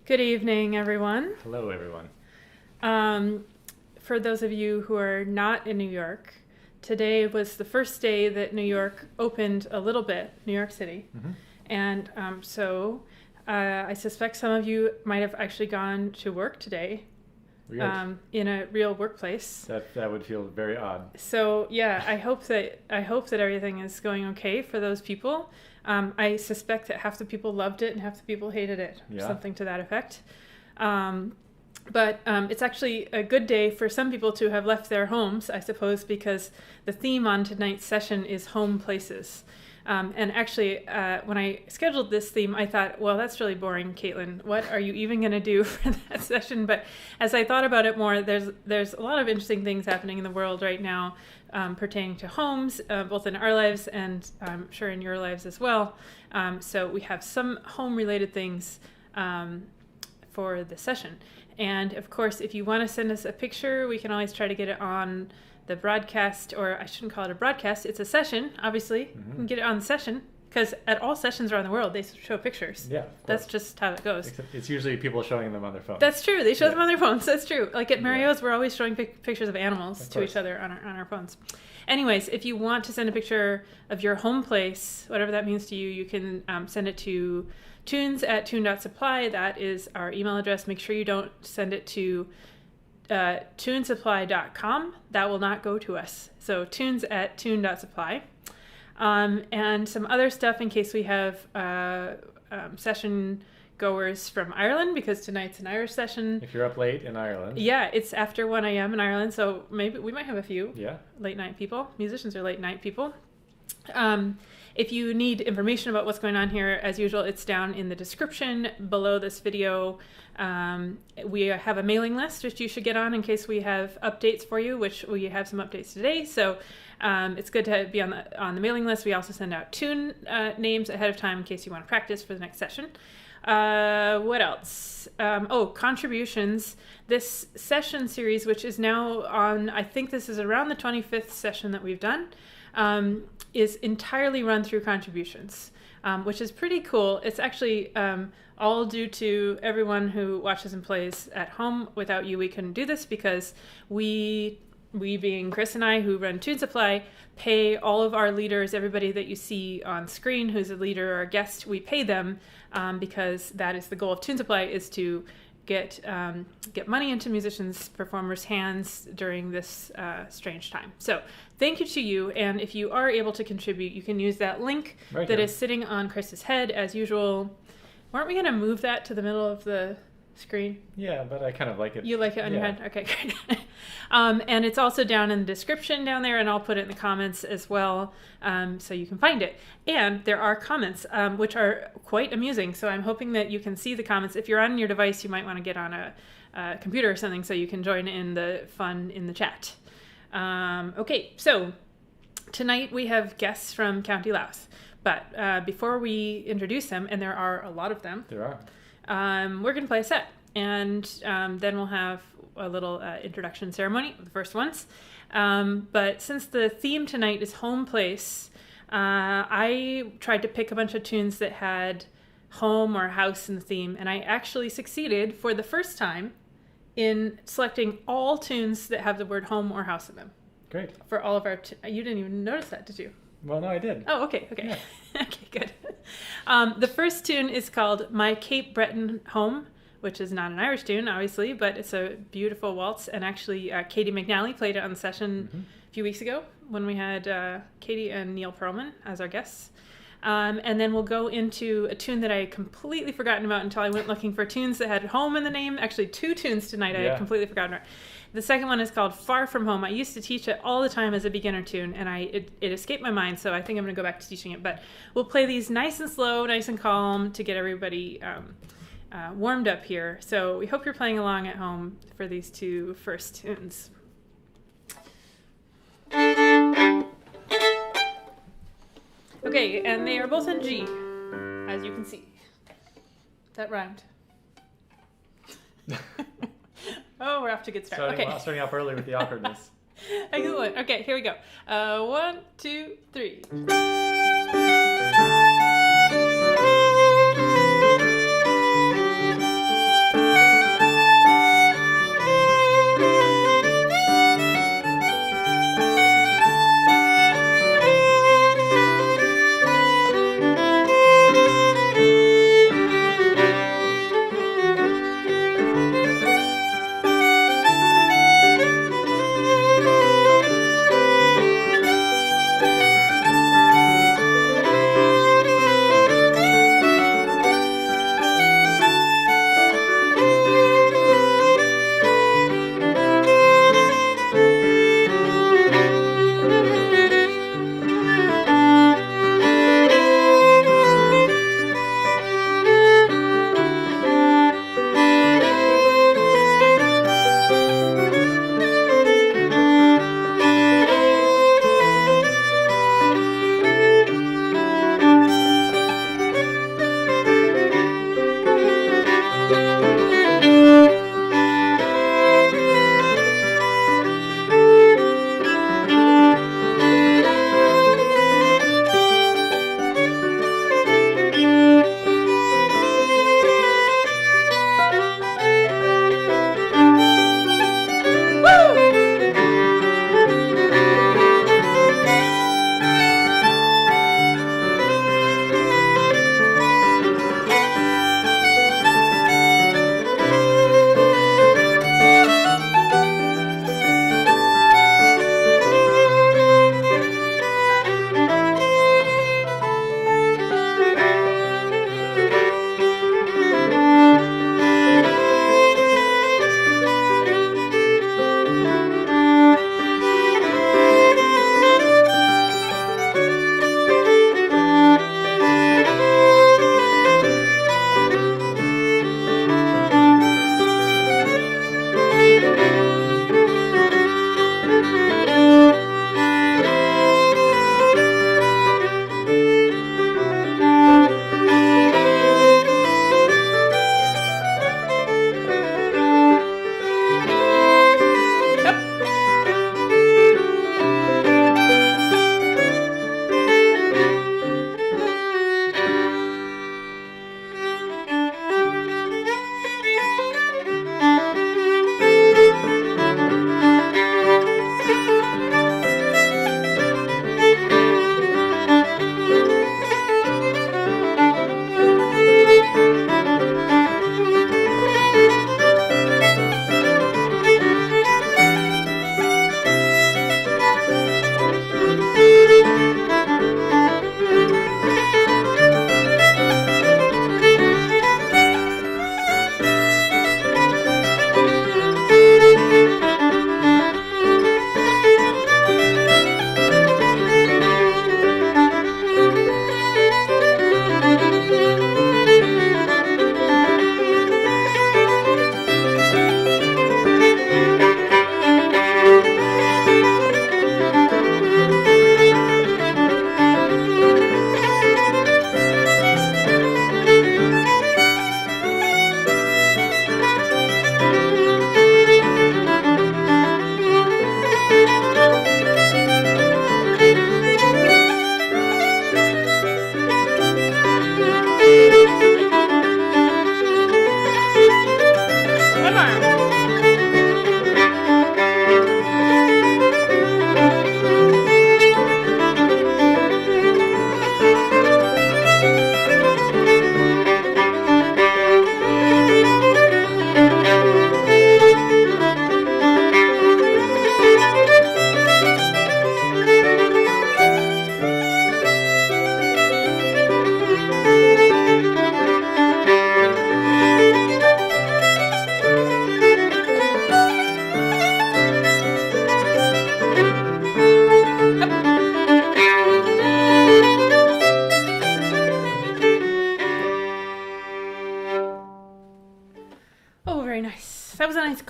Good evening, everyone. Hello, everyone. For those of you who are not in New York, today was the first day that New York opened a little bit, New York City. Mm-hmm. And so I suspect some of you might have actually gone to work today. Weird. In a real workplace. That would feel very odd. So yeah, I hope that everything is going okay for those people. I suspect that half the people loved it and half the people hated it, something to that effect. But it's actually a good day for some people to have left their homes, I suppose, because the theme on tonight's session is home places. And actually, when I scheduled this theme, I thought, well, that's really boring, Caitlin. What are you even going to do for that session? But as I thought about it more, there's a lot of interesting things happening in the world right now pertaining to homes, both in our lives and I'm sure in your lives as well. So we have some home-related things for the session. And of course, if you want to send us a picture, we can always try to get it on the broadcast, or I shouldn't call it a broadcast, it's a session, obviously. Mm-hmm. You can get it on the session, because at all sessions around the world, they show pictures. Yeah, that's just how it goes. Except it's usually people showing them on their phones. That's true, they show them on their phones, that's true. Like at Mario's, we're always showing pictures of animals to each other on our phones. Anyways, if you want to send a picture of your home place, whatever that means to you, you can send it to tunes@tune.supply. That is our email address. Make sure you don't send it to tunesupply.com. That will not go to us. So tunes@tune.supply. And some other stuff in case we have session goers from Ireland, because tonight's an Irish session. If you're up late in Ireland. Yeah, it's after 1 a.m. in Ireland, so maybe we might have a few late night people. Musicians are late night people. If you need information about what's going on here, as usual, it's down in the description below this video. We have a mailing list, which you should get on in case we have updates for you, which we have some updates today. So it's good to be on the mailing list. We also send out tune names ahead of time in case you want to practice for the next session. What else? Contributions. This session series, which is now on, I think this is around the 25th session that we've done, is entirely run through contributions, which is pretty cool. It's actually all due to everyone who watches and plays at home. Without you, we couldn't do this, because we being Chris and I, who run Tune Supply, pay all of our leaders, everybody that you see on screen who's a leader or a guest, we pay them because that is the goal of Tune Supply, is to get money into musicians, performers' hands during this strange time. So thank you to you, and if you are able to contribute, you can use that link that is sitting on Chris's head as usual. Weren't we going to move that to the middle of the screen? Yeah, but I kind of like it. You like it on your head? Okay, great. And it's also down in the description down there, and I'll put it in the comments as well, so you can find it. And there are comments, which are quite amusing, so I'm hoping that you can see the comments. If you're on your device, you might want to get on a computer or something so you can join in the fun in the chat. Okay, so tonight we have guests from County Louth, but before we introduce them, and there are a lot of them, we're going to play a set, and then we'll have a little introduction ceremony, the first ones. But since the theme tonight is home place, I tried to pick a bunch of tunes that had home or house in the theme, and I actually succeeded for the first time in selecting all tunes that have the word home or house in them. Great. For all of our... You didn't even notice that, did you? Well, no, I did. Oh, okay. Yeah. Okay, good. The first tune is called My Cape Breton Home, which is not an Irish tune, obviously, but it's a beautiful waltz. And actually, Katie McNally played it on the session a few weeks ago when we had Katie and Neil Perlman as our guests. And then we'll go into a tune that I had completely forgotten about until I went looking for tunes that had home in the name. Actually, 2 tunes tonight I had completely forgotten about. The second one is called Far From Home. I used to teach it all the time as a beginner tune, and it escaped my mind, so I think I'm going to go back to teaching it. But we'll play these nice and slow, nice and calm to get everybody warmed up here. So we hope you're playing along at home for these 2 first tunes. Okay, and they are both in G, as you can see. That rhymed. Oh, we're off to a good start. Starting off early with the awkwardness. Excellent. Okay, here we go. 1, 2, 3.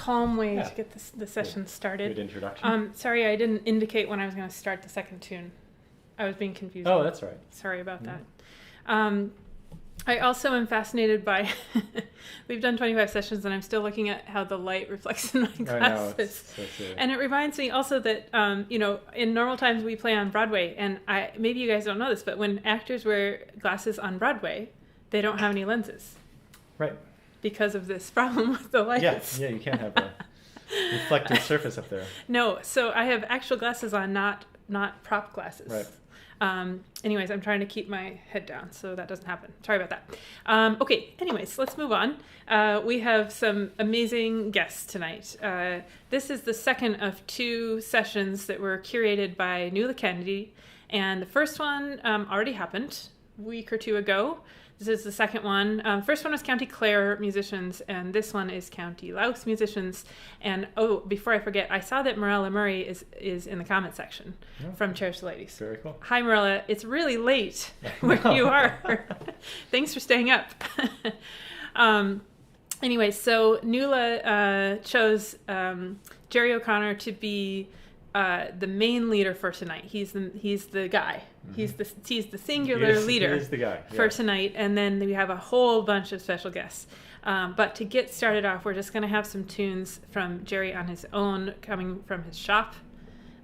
calm way to get the session started. Good introduction. Sorry, I didn't indicate when I was going to start the second tune. I was being confused. Oh, that's right. Sorry about that. I also am fascinated by, we've done 25 sessions and I'm still looking at how the light reflects in my glasses. And it reminds me also that, in normal times we play on Broadway, and maybe you guys don't know this, but when actors wear glasses on Broadway, they don't have any lenses. Right. Because of this problem with the lights. Yeah, you can't have a reflective surface up there. No, so I have actual glasses on, not prop glasses. Right. Anyways, I'm trying to keep my head down so that doesn't happen. Sorry about that. Okay, anyways, let's move on. We have some amazing guests tonight. This is the second of 2 sessions that were curated by Nuala Kennedy, and the first one already happened a week or 2 ago. This is the second one. First one was County Clare musicians, and this one is County Louth musicians. And before I forget, I saw that Marilla Murray is in the comment section from Cherish the Ladies. Very cool. Hi, Marilla. It's really late where you are. Thanks for staying up. Anyway, so Nuala chose Gerry O'Connor to be the main leader for tonight. He's the guy. Mm-hmm. He's the singular leader. He is the guy for tonight. And then we have a whole bunch of special guests. But to get started off, we're just going to have some tunes from Gerry on his own, coming from his shop.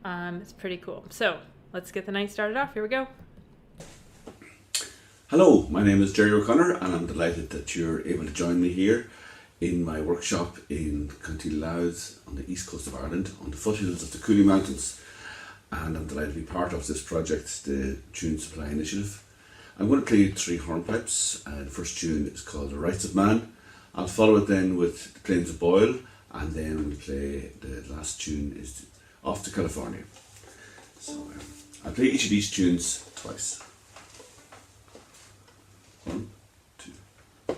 It's pretty cool. So let's get the night started off. Here we go. Hello, my name is Gerry O'Connor, and I'm delighted that you're able to join me here in my workshop in County Louth on the east coast of Ireland, on the foothills of the Coonamore Mountains. And I'm delighted to be part of this project, the Tune Supply Initiative. I'm going to play 3 hornpipes. The first tune is called The Rights of Man. I'll follow it then with The Plains of Boyle, and then I'm going to play the last tune is Off to California. So I'll play each of these tunes twice. 1, 2, 3.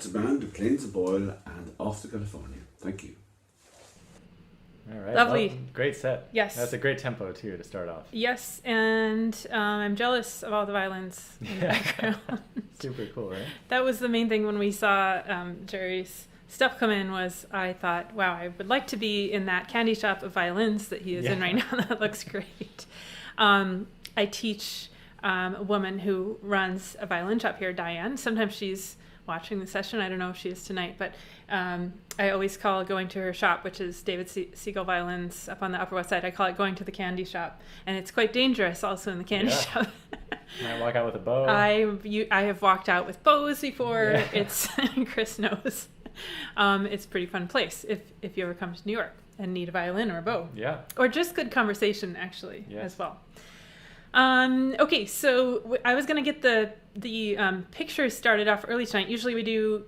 Hearts of Band, the Plains of Boyle, and Off to California. Thank you. All right. Lovely. Well, great set. Yes. That's a great tempo, too, to start off. Yes, and I'm jealous of all the violins in the background. Super cool, right? That was the main thing when we saw Gerry's stuff come in was I thought, wow, I would like to be in that candy shop of violins that he is in right now. That looks great. I teach a woman who runs a violin shop here, Diane. Sometimes she's watching the session. I don't know if she is tonight, but I always call going to her shop, which is David Siegel Violins up on the Upper West Side. I call it going to the candy shop, and it's quite dangerous also in the candy shop. Might walk out with a bow. I have walked out with bows before. Yeah. It's Chris knows. It's a pretty fun place if you ever come to New York and need a violin or a bow. Yeah. Or just good conversation, actually, as well. Okay, so I was going to get the pictures started off early tonight. Usually we do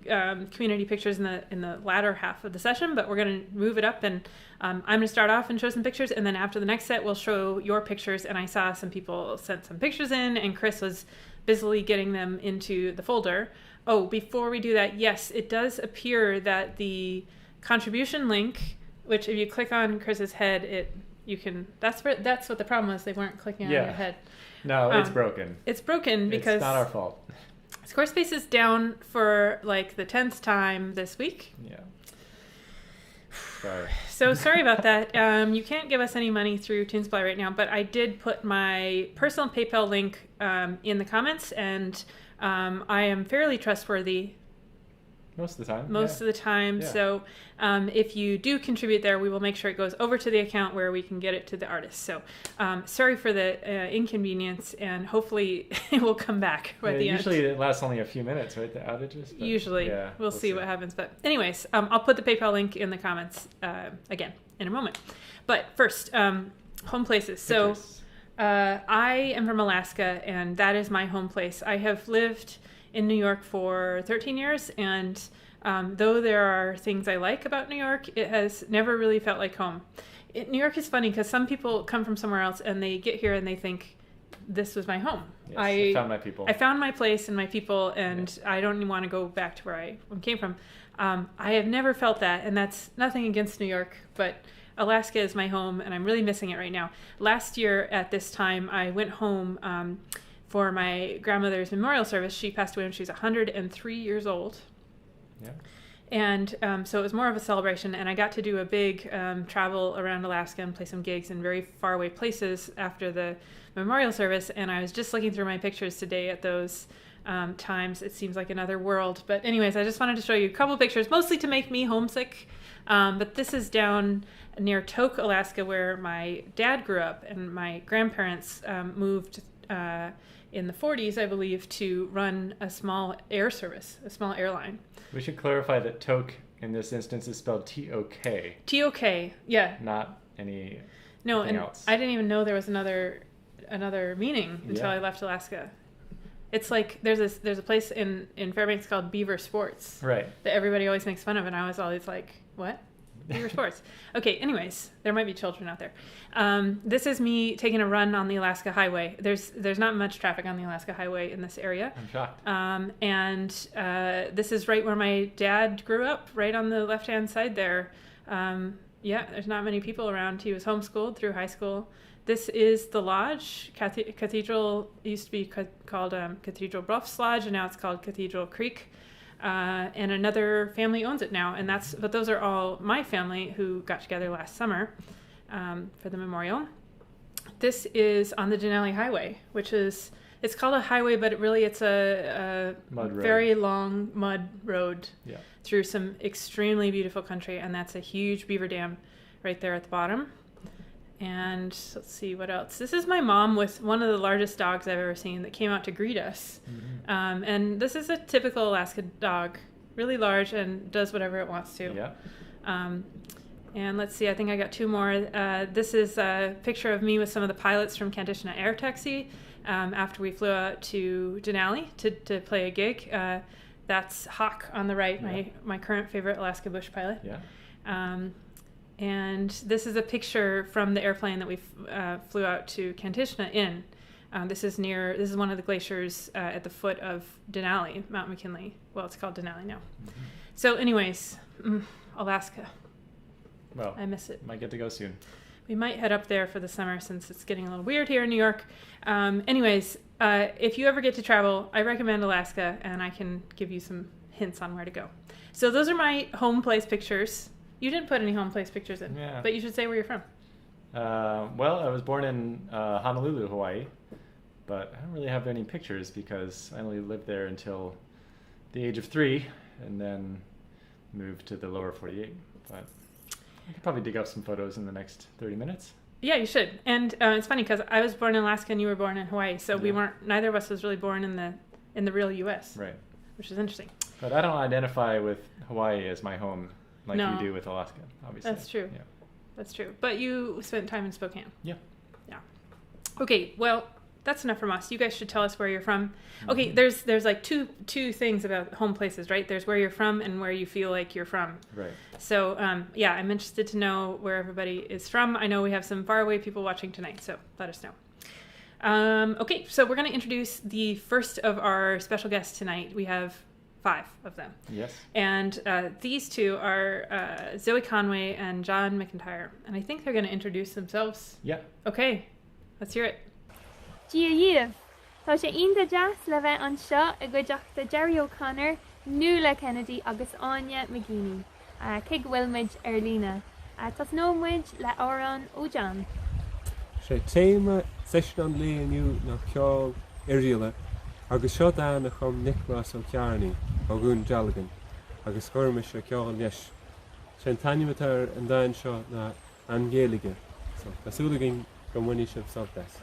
community pictures in the latter half of the session, but we're going to move it up, and I'm going to start off and show some pictures, and then after the next set we'll show your pictures. And I saw some people sent some pictures in, and Chris was busily getting them into the folder. Oh, before we do that, yes, it does appear that the contribution link, which if you click on Chris's head, you can. That's what the problem was. They weren't clicking on your head. No, it's broken. It's broken because it's not our fault. Squarespace is down for like the 10th time this week. Yeah. Sorry. So sorry about that. You can't give us any money through TuneSupply right now, but I did put my personal PayPal link in the comments, and I am fairly trustworthy. Most of the time. Most of the time. Yeah. So if you do contribute there, we will make sure it goes over to the account where we can get it to the artist. So sorry for the inconvenience, and hopefully it will come back at the end. Usually it lasts only a few minutes, right? The outages? But usually. We'll see what happens. But anyways, I'll put the PayPal link in the comments again in a moment. But first, home places. So I am from Alaska, and that is my home place. I have lived in New York for 13 years, and though there are things I like about New York, it has never really felt like home. New York is funny because some people come from somewhere else and they get here and they think, this was my home. Yes, I found my people. I found my place and my people, and I don't even want to go back to where I came from. I have never felt that, and that's nothing against New York, but Alaska is my home, and I'm really missing it right now. Last year at this time, I went home for my grandmother's memorial service. She passed away when she was 103 years old. Yeah. And so it was more of a celebration, and I got to do a big travel around Alaska and play some gigs in very faraway places after the memorial service. And I was just looking through my pictures today at those times. It seems like another world. But anyways, I just wanted to show you a couple pictures, mostly to make me homesick. But this is down near Tok, Alaska, where my dad grew up, and my grandparents moved in the 40s, I believe, to run a small air service, a small airline. We should clarify that Tok in this instance is spelled T-O-K. T-O-K, yeah. Not anything else. I didn't even know there was another meaning until I left Alaska. It's like there's a place in Fairbanks called Beaver Sports. Right. That everybody always makes fun of, and I was always like, what? Beaver Sports. Okay, anyways, there might be children out there. This is me taking a run on the Alaska Highway. There's not much traffic on the Alaska Highway in this area. I'm shocked. And this is right where my dad grew up, right on the left-hand side there. There's not many people around. He was homeschooled through high school. This is the lodge. Cathedral used to be called Cathedral Bluffs Lodge, and now it's called Cathedral Creek. And another family owns it now, but those are all my family who got together last summer for the memorial. This is on the Denali Highway, it's called a highway, but it's a very long mud road through some extremely beautiful country, and that's a huge beaver dam right there at the bottom. And let's see what else. This is my mom with one of the largest dogs I've ever seen that came out to greet us. Mm-hmm. And this is a typical Alaska dog, really large and does whatever it wants to. Yeah. And let's see, I think I got two more. This is a picture of me with some of the pilots from Kantishna Air Taxi after we flew out to Denali to play a gig. That's Hawk on the right, my current favorite Alaska bush pilot. Yeah. And this is a picture from the airplane that we flew out to Kantishna in. This is one of the glaciers at the foot of Denali, Mount McKinley. Well, it's called Denali now. Mm-hmm. So anyways, Alaska. Well, I miss it. Might get to go soon. We might head up there for the summer since it's getting a little weird here in New York. If you ever get to travel, I recommend Alaska, and I can give you some hints on where to go. So those are my home place pictures. You didn't put any home place pictures in, but you should say where you're from. Well, I was born in Honolulu, Hawaii, but I don't really have any pictures because I only lived there until the age of 3 and then moved to the lower 48. But I could probably dig up some photos in the next 30 minutes. Yeah, you should. And it's funny because I was born in Alaska and you were born in Hawaii, so neither of us was really born in the real U.S. Right. Which is interesting. But I don't identify with Hawaii as my home like you do with Alaska, obviously. That's true. Yeah. That's true. But you spent time in Spokane. Yeah. Yeah. Okay, well, that's enough from us. You guys should tell us where you're from. Okay, there's like two things about home places, right? There's where you're from and where you feel like you're from. Right. So, I'm interested to know where everybody is from. I know we have some faraway people watching tonight, so let us know. Okay, so we're going to introduce the first of our special guests tonight. We have 5 of them. Yes. And these 2 are Zoe Conway and John McIntyre. And I think they're going to introduce themselves. Yeah. Okay, let's hear it. Díomh, tá sé aonanta deas le bheith an seo a gcuideachta Gerry O'Connor, Nuala Kennedy agus Aine McGeeney. Cig bhfuilmuid ar lína. Tás nómuid le árán ó John. Sé téma seisin an léoniú nach ceáil iríile, agus seo dána chum Nicholas ó Cearnaí ó gún Dealgan, agus chuirme se ceáil leis. Sé an tainimetar an dain seo na an Ghaeilge, so tasúlagin go muine sibh soltas.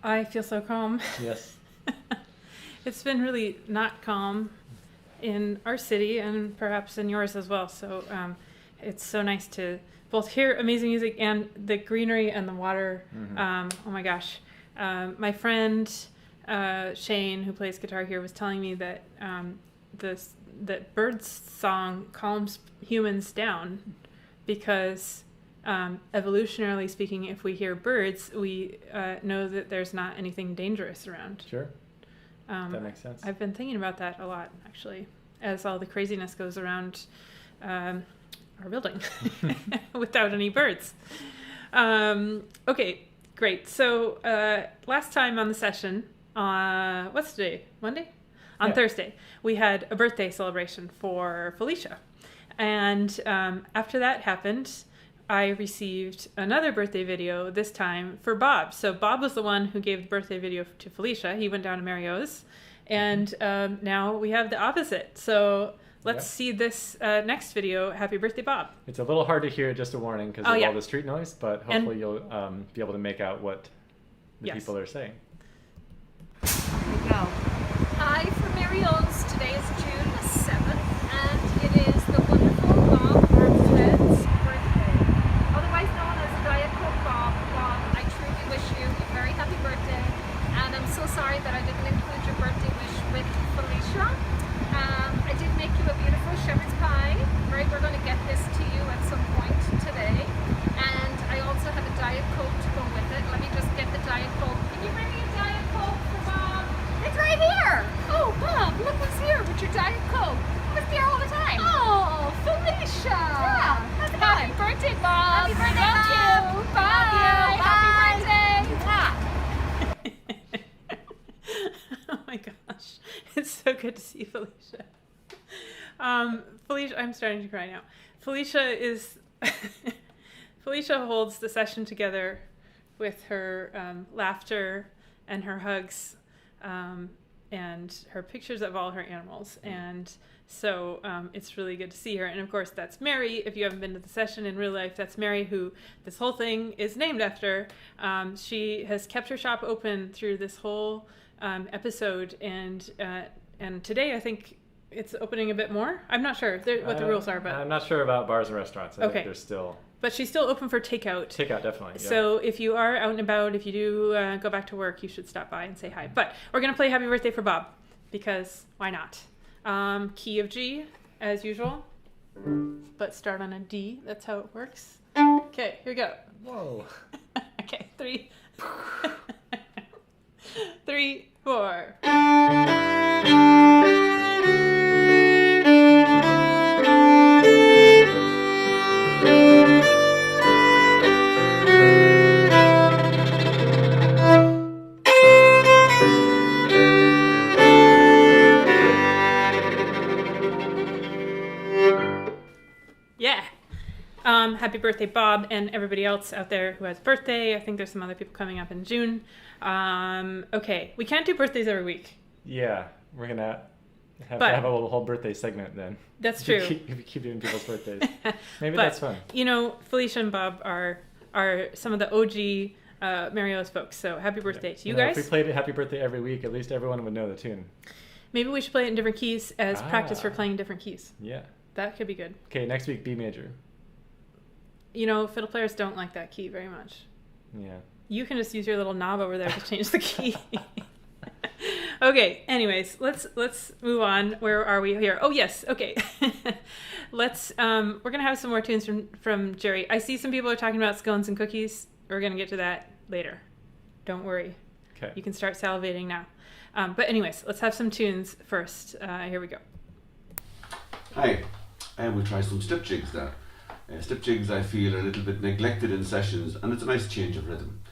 I feel so calm. Yes. It's been really not calm in our city and perhaps in yours as well. So it's so nice to both hear amazing music and the greenery and the water. Oh my gosh. My friend Shane, who plays guitar here, was telling me that that birds' song calms humans down because evolutionarily speaking, if we hear birds, we know that there's not anything dangerous around. Sure. That makes sense. I've been thinking about that a lot, actually, as all the craziness goes around our building without any birds. Okay, great. So last time on the session, what's today? Monday? On Thursday, we had a birthday celebration for Felicia. And after that happened, I received another birthday video, this time for Bob. So Bob was the one who gave the birthday video to Felicia. He went down to Mario's. And now we have the opposite. So let's see this next video. Happy birthday, Bob. It's a little hard to hear, just a warning, because of all the street noise, but hopefully you'll be able to make out what the people are saying. Here we go. Hi from Mario's. Today is June 7th, and it is the wonderful Bob Armstead's birthday. Otherwise known as Diet Coke Bob. Bob, I truly wish you a very happy birthday, and I'm so sorry that I didn't include your birthday wish with Felicia. I did make you a beautiful shepherd's pie. Right, we're going to get this to you at some point today. And I also have a Diet Coke to go with it. Let me just get the Diet Coke. Can you bring me a Diet Coke for Bob? It's right here! Oh, Bob, look who's here with your Diet Coke. Who's here all the time? Oh, Felicia! Yeah, that's happy birthday, Bob! Happy birthday, Love you! Bye! Love you. Happy birthday! Oh my gosh. It's so good to see Felicia. Felicia, I'm starting to cry now. Felicia holds the session together with her laughter and her hugs and her pictures of all her animals. And so it's really good to see her. And of course, that's Mary. If you haven't been to the session in real life, that's Mary, who this whole thing is named after. She has kept her shop open through this whole episode. And today, I think it's opening a bit more. I'm not sure what the rules are, but I'm not sure about bars and restaurants. I think there's still... But she's still open for takeout. Takeout, definitely. Yeah. So if you are out and about, if you do go back to work, you should stop by and say hi. But we're going to play Happy Birthday for Bob, because why not? Key of G, as usual. But start on a D. That's how it works. Okay, here we go. Whoa. Okay, 3. 3, 4. Happy birthday, Bob, and everybody else out there who has a birthday. I think there's some other people coming up in June. Okay, we can't do birthdays every week. Yeah, we're going to have to have a whole birthday segment then. That's true. If you keep doing people's birthdays. Maybe that's fun. You know, Felicia and Bob are some of the OG Mario's folks, so happy birthday to you guys. If we played Happy Birthday every week, at least everyone would know the tune. Maybe we should play it in different keys as practice for playing different keys. Yeah. That could be good. Okay, next week, B major. You know, fiddle players don't like that key very much. Yeah. You can just use your little knob over there to change the key. Okay, anyways, let's move on. Where are we here? Oh, yes, okay. We're going to have some more tunes from Gerry. I see some people are talking about scones and cookies. We're going to get to that later. Don't worry. Okay. You can start salivating now. But anyways, let's have some tunes first. Here we go. Hi, we'll try some slip jigs now. Slip jigs, I feel, are a little bit neglected in sessions, and it's a nice change of rhythm.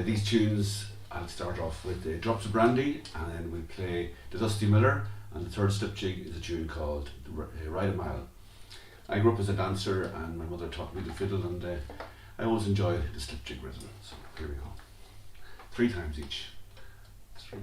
These tunes, I'll start off with Drops of Brandy, and then we'll play The Dusty Miller, and the third slip jig is a tune called Ride a Mile. I grew up as a dancer, and my mother taught me the fiddle, and I always enjoyed the slip jig rhythm. So here we go. 3 times each. 3.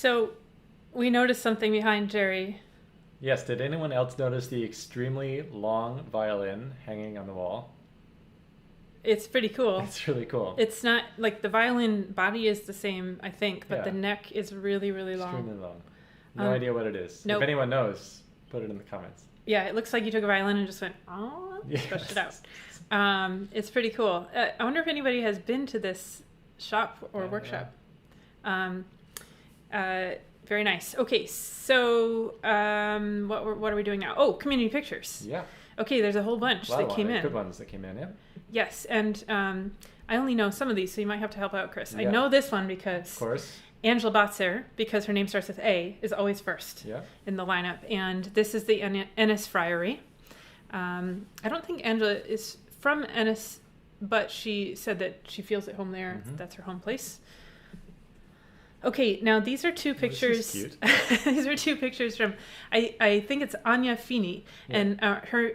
So we noticed something behind Gerry. Yes, did anyone else notice the extremely long violin hanging on the wall? It's pretty cool. It's really cool. It's not, like, the violin body is the same, I think, but Yeah. the neck is really, really long. Extremely long. No idea what it is. Nope. If anyone knows, put it in the comments. Yeah, it looks like you took a violin and just went, oh, stretched it out. It's pretty cool. I wonder if anybody has been to this shop or workshop. Very nice. Okay, so what are we doing now? Oh, community pictures. Yeah. Okay, there's a whole bunch that came in. Good ones that came in, yeah. Yes, and I only know some of these, so you might have to help out, Chris. Yeah. I know this one because Of course. Angela Botzer, because her name starts with A, is always first in the lineup. And this is the Ennis Friary. I don't think Angela is from Ennis, but she said that she feels at home there. Mm-hmm. That's her home place. Okay, now these are two pictures. This is cute. These are two pictures from, I think it's Aine McGeeney, and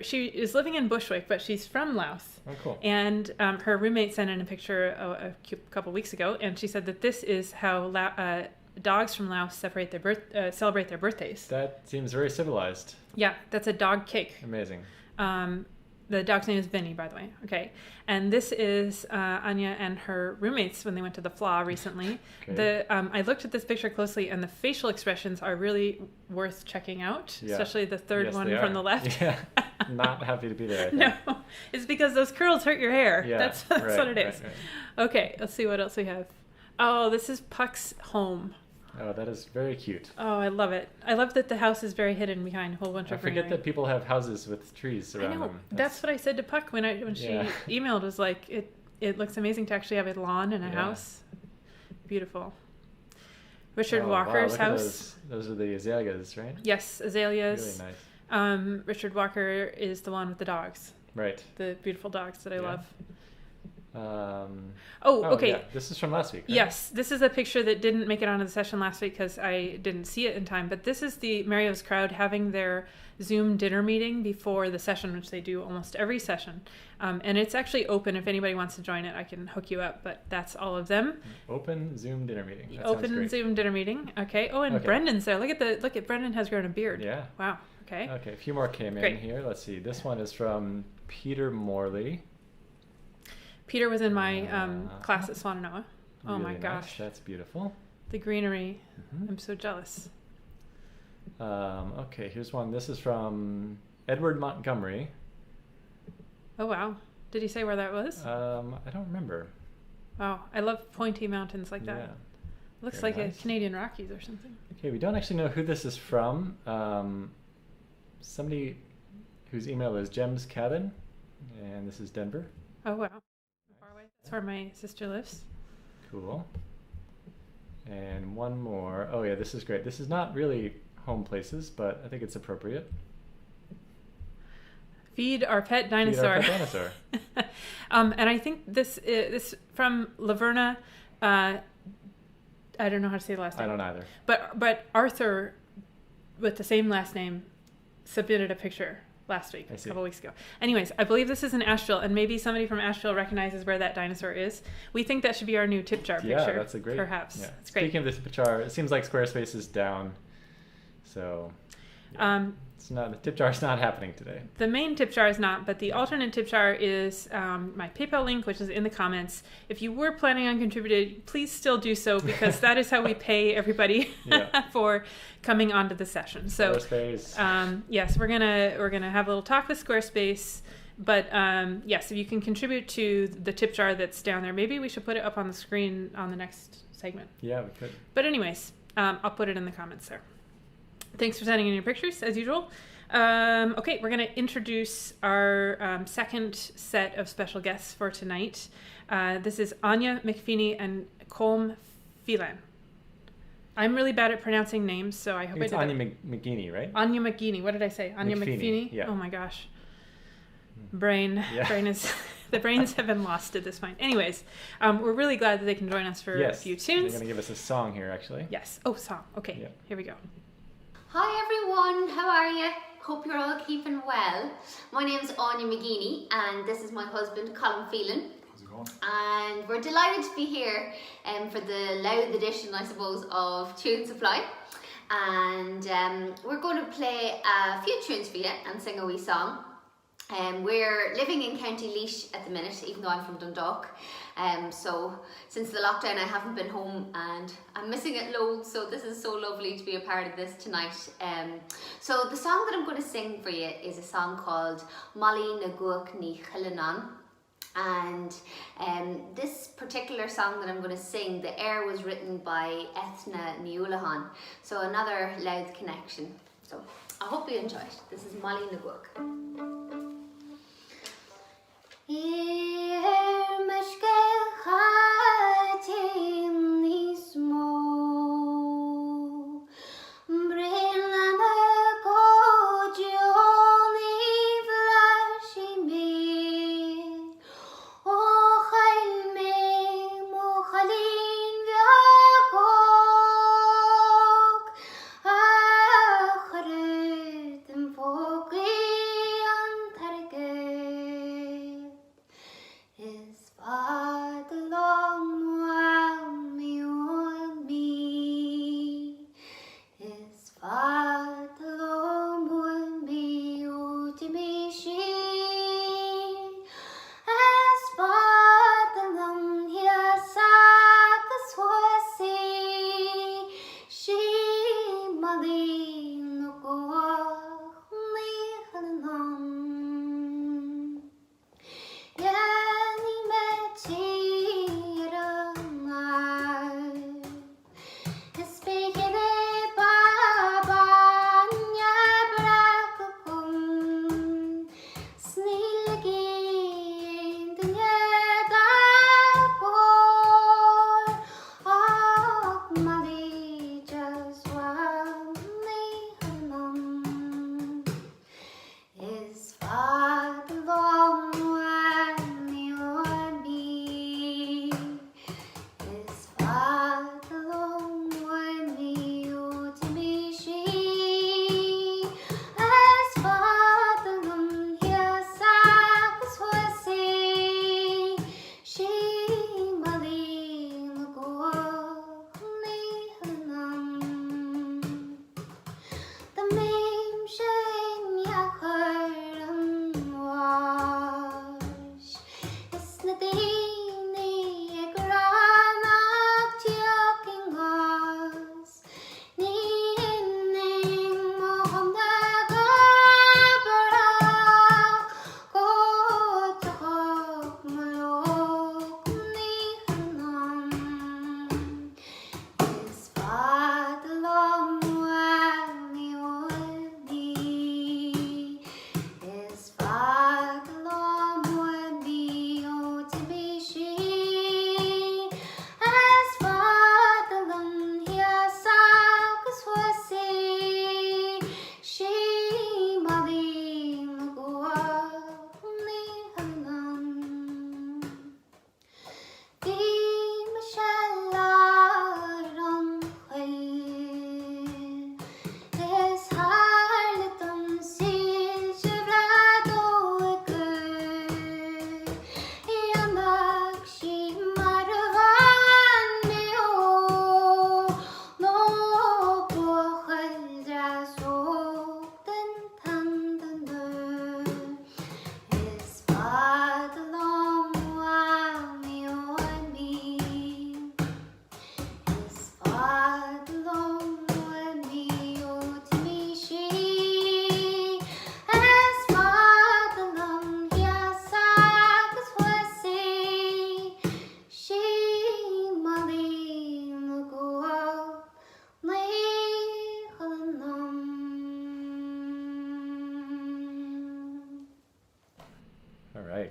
she is living in Bushwick, but she's from Louth. Oh, cool. And her roommate sent in a picture a couple weeks ago, and she said that this is how dogs from Louth celebrate their birthdays. That seems very civilized. Yeah, that's a dog cake. Amazing. The dog's name is Vinny, by the way. Okay. And this is Anya and her roommates when they went to the Flaw recently. Okay. I looked at this picture closely, and the facial expressions are really worth checking out, especially the third one from the left. Yeah. Not happy to be there, I think. No, it's because those curls hurt your hair. Yeah, that's what it is. Right. Okay, let's see what else we have. Oh, this is Puck's home. Oh, that is very cute. Oh, I love it. I love that the house is very hidden behind a whole bunch of greenery. I forget that people have houses with trees around them. I know. That's what I said to Puck when she emailed. Was like, it looks amazing to actually have a lawn and a house. Beautiful. Richard Walker's house. Those are the azaleas, right? Yes, azaleas. Really nice. Richard Walker is the one with the dogs. Right. The beautiful dogs that I love. Okay. Yeah. This is from last week, right? Yes, this is a picture that didn't make it onto the session last week because I didn't see it in time. But this is the Mario's crowd having their Zoom dinner meeting before the session, which they do almost every session. And it's actually open. If anybody wants to join it, I can hook you up. But that's all of them. Open Zoom dinner meeting. That open Zoom dinner meeting. Okay. Oh, and Brendan's there. Look at Brendan has grown a beard. Yeah. Wow. Okay. Okay. A few more came in here. Let's see. This one is from Peter Morley. Peter was in my class at Swannanoa. Oh really my gosh. Nice. That's beautiful. The greenery. Mm-hmm. I'm so jealous. Okay, here's one. This is from Edward Montgomery. Oh, wow. Did he say where that was? I don't remember. Wow. I love pointy mountains like that. Yeah. Looks like a Canadian Rockies or something. Okay, we don't actually know who this is from. Somebody whose email is Gems Cabin, and this is Denver. Oh, wow. That's where my sister lives. Cool. And one more. Oh yeah, this is great. This is not really home places, but I think it's appropriate. Feed our pet dinosaur. Feed our pet dinosaur. And I think this from Laverna. I don't know how to say the last name. I don't either. But Arthur, with the same last name, submitted a picture last week, a couple weeks ago. Anyways, I believe this is in Asheville, and maybe somebody from Asheville recognizes where that dinosaur is. We think that should be our new tip jar picture. Yeah, that's a great. Perhaps. Yeah. It's great. Speaking of this tip jar, it seems like Squarespace is down, so it's not. The tip jar is not happening today. The main tip jar is not, but the alternate tip jar is my PayPal link, which is in the comments. If you were planning on contributing, please still do so, because that is how we pay everybody for coming onto the session. So Squarespace. yes, we're gonna have a little talk with Squarespace. But yes, if you can contribute to the tip jar that's down there, maybe we should put it up on the screen on the next segment. Yeah, we could. But anyways, I'll put it in the comments there. Thanks for sending in your pictures, as usual. Okay, we're going to introduce our second set of special guests for tonight. This is Aine McGeeney and Colm Phelan. I'm really bad at pronouncing names, so I hope it's I did Aine McGeeney, right? Aine McGeeney. What did I say? Aine McGeeney? Yeah. Oh my gosh. Brain is... The brains have been lost at this point. Anyways, we're really glad that they can join us for a few tunes. They're going to give us a song here, actually. Yes. Oh, song. Okay, Here we go. Hi everyone, how are you? Hope you're all keeping well. My name's Aine McGeeney and this is my husband Colm Phelan. How's it going? And we're delighted to be here for the Louth edition, I suppose, of Tune Supply. And we're going to play a few tunes for you and sing a wee song. We're living in County Laois at the minute, even though I'm from Dundalk. So since the lockdown I haven't been home and I'm missing it loads, so this is so lovely to be a part of this tonight. So the song that I'm going to sing for you is a song called Mollaí na gCuach Ní Chuilleanáin. And this particular song that I'm going to sing, the air was written by Ní Chuilleanáin, so another Louth connection. So I hope you enjoy it. This is Mollaí na gCuach.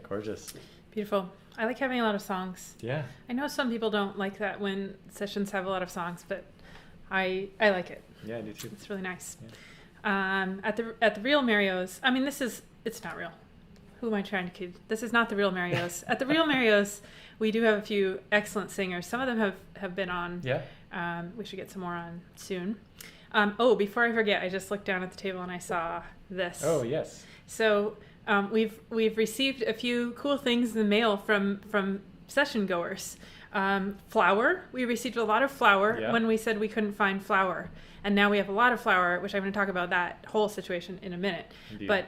Gorgeous. Beautiful. I like having a lot of songs. Yeah. I know some people don't like that when sessions have a lot of songs, but I like it. Yeah, I do too. It's really nice. Yeah. At the real Mario's, I mean, it's not real. Who am I trying to kid? This is not the real Mario's. At the real Mario's, we do have a few excellent singers. Some of them have been on. Yeah. We should get some more on soon. Before I forget, I just looked down at the table and I saw this. Oh, yes. So we've received a few cool things in the mail from session goers. Flour. We received a lot of flour when we said we couldn't find flour. And now we have a lot of flour, which I'm going to talk about that whole situation in a minute. Indeed. But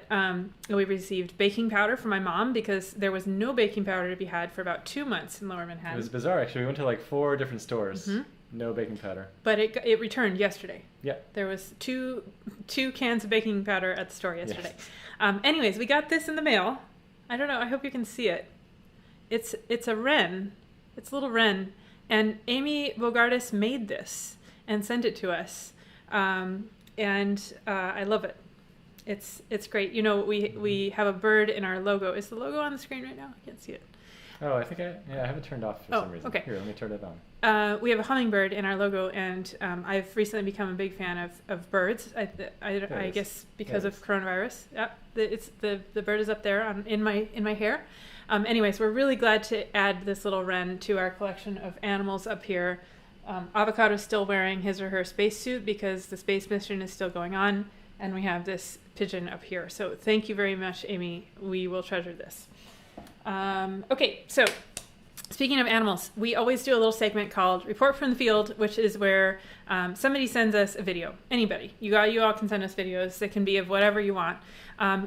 we received baking powder from my mom because there was no baking powder to be had for about 2 months in Lower Manhattan. It was bizarre, actually. We went to like 4 different stores. Mm-hmm. No baking powder. But it returned yesterday. Yeah. There was two cans of baking powder at the store yesterday. Yes. Anyways, we got this in the mail. I don't know. I hope you can see it. It's a wren. It's a little wren. And Amy Bogardus made this and sent it to us. And I love it. It's great. You know, we have a bird in our logo. Is the logo on the screen right now? I can't see it. Oh, I think I have it turned off for some reason. Okay. Here, let me turn it on. We have a hummingbird in our logo, and I've recently become a big fan of birds. I guess because of coronavirus. Yeah, the bird is up there in my hair. Anyways, we're really glad to add this little wren to our collection of animals up here. Avocado is still wearing his or her spacesuit because the space mission is still going on, and we have this pigeon up here. So thank you very much, Amy. We will treasure this. Okay, so speaking of animals, we always do a little segment called Report from the Field, which is where somebody sends us a video. Anybody. You all can send us videos. It can be of whatever you want.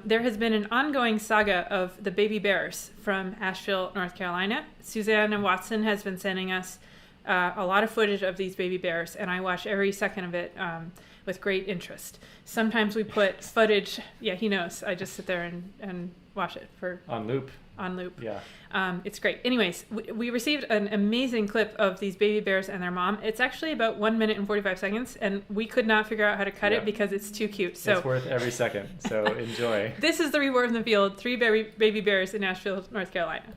There has been an ongoing saga of the baby bears from Asheville, North Carolina. Suzanne and Watson has been sending us a lot of footage of these baby bears, and I watch every second of it with great interest. Sometimes we put footage. Yeah, he knows. I just sit there and watch it on loop. Yeah. It's great. Anyways, we received an amazing clip of these baby bears and their mom. It's actually about 1 minute and 45 seconds, and we could not figure out how to cut it because it's too cute. So it's worth every second. So enjoy. This is the Report from the Field. 3 baby bears in Asheville, North Carolina.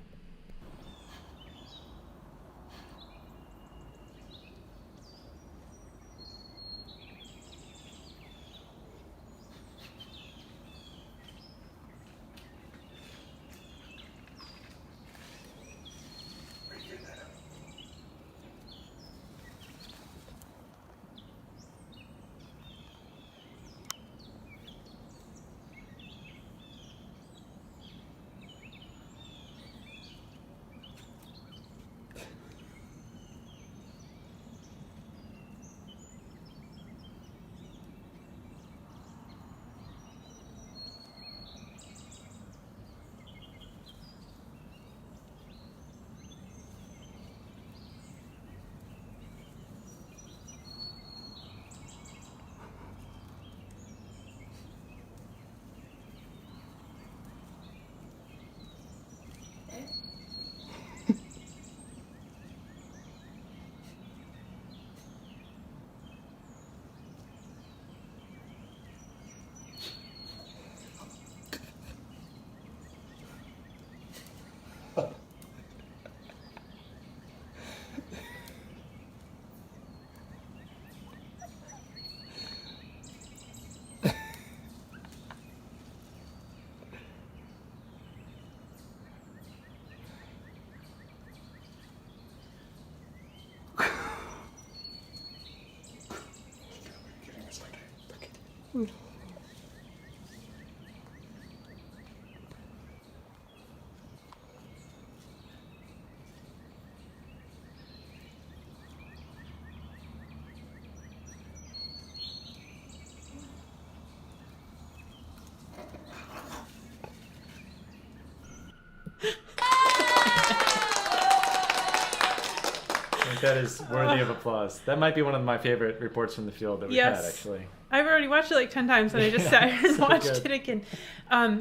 That is worthy of applause. That might be one of my favorite reports from the field that we've had, actually. I've already watched it like 10 times, and I just sat here and watched it again.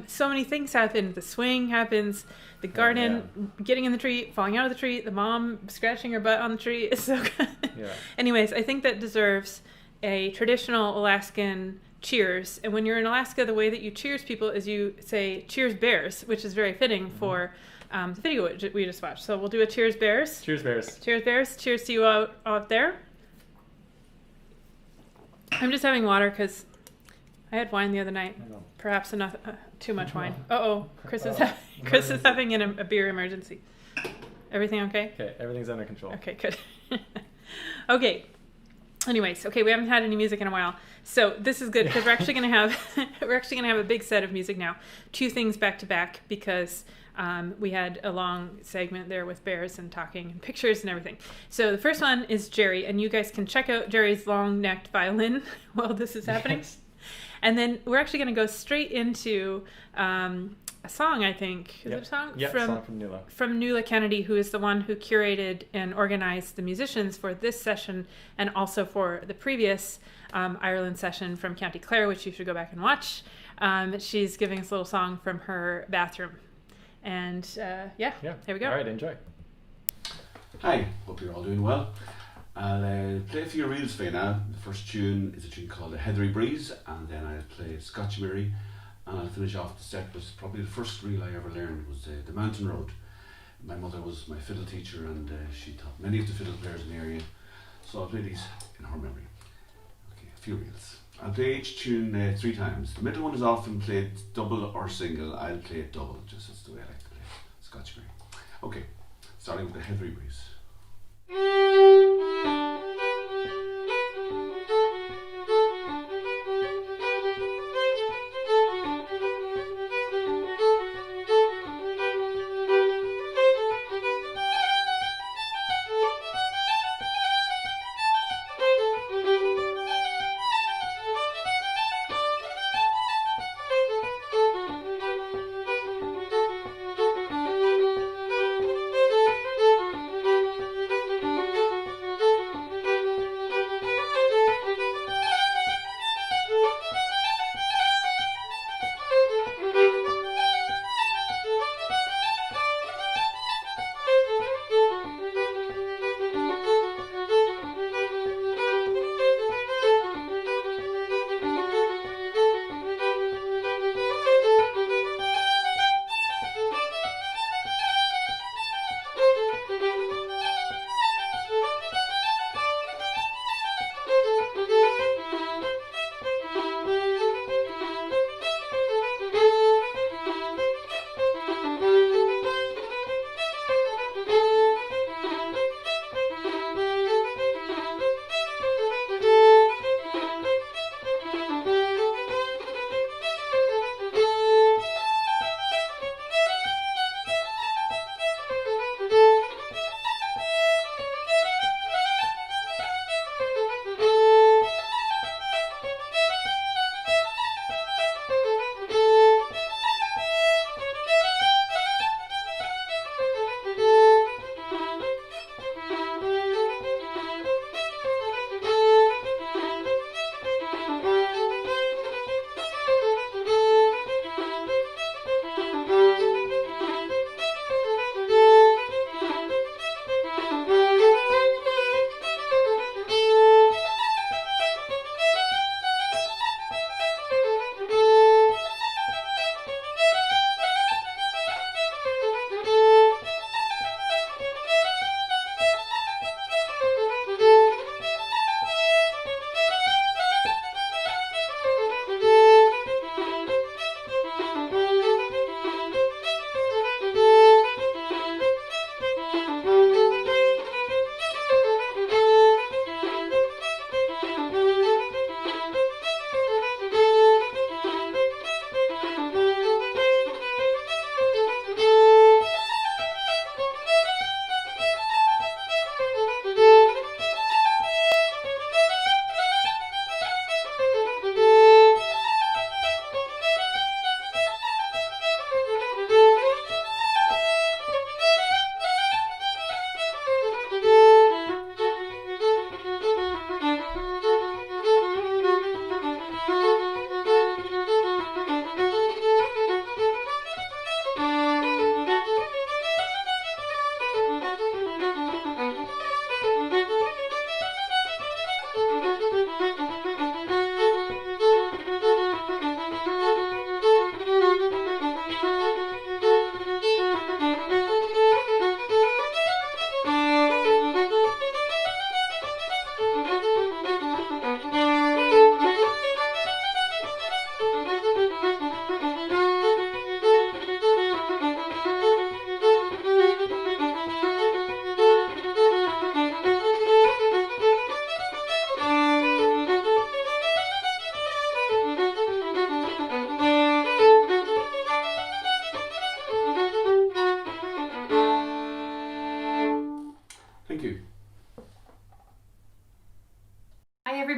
So many things happen. The swing happens, the garden, getting in the tree, falling out of the tree, the mom scratching her butt on the tree. It's so good. Yeah. Anyways, I think that deserves a traditional Alaskan cheers. And when you're in Alaska, the way that you cheers people is you say, "Cheers, Bears," which is very fitting for the video we just watched. So we'll do a cheers, Bears. Cheers, Bears. Cheers, Bears. Cheers to you out there. I'm just having water because I had wine the other night. Perhaps enough, too much wine. Chris is having a beer emergency. Everything okay? Okay, everything's under control. Okay, good. Okay, Anyways, okay, we haven't had any music in a while, so this is good because we're actually going to have a big set of music now, 2 things back to back, because we had a long segment there with bears and talking and pictures and everything. So the first one is Gerry, and you guys can check out Gerry's long-necked violin while this is happening. Yes. And then we're actually going to go straight into a song, I think. Is it a song? Yeah, song from Nuala. From Nuala Kennedy, who is the one who curated and organized the musicians for this session and also for the previous Ireland session from County Clare, which you should go back and watch. She's giving us a little song from her bathroom. And here we go. All right, enjoy. Hi, hope you're all doing well. I'll play a few reels for you now. The first tune is a tune called A Heathery Breeze, and then I'll play Scotch, and I'll finish off the set with probably the first reel I ever learned was The Mountain Road. My mother was my fiddle teacher, and she taught many of the fiddle players in the area, so I'll play these in her memory. Okay, a few reels. I'll play each tune 3 times. The middle one is often played double or single. I'll play it double, just as the way I like to play Scotch. Okay, starting with The Heathery Breeze.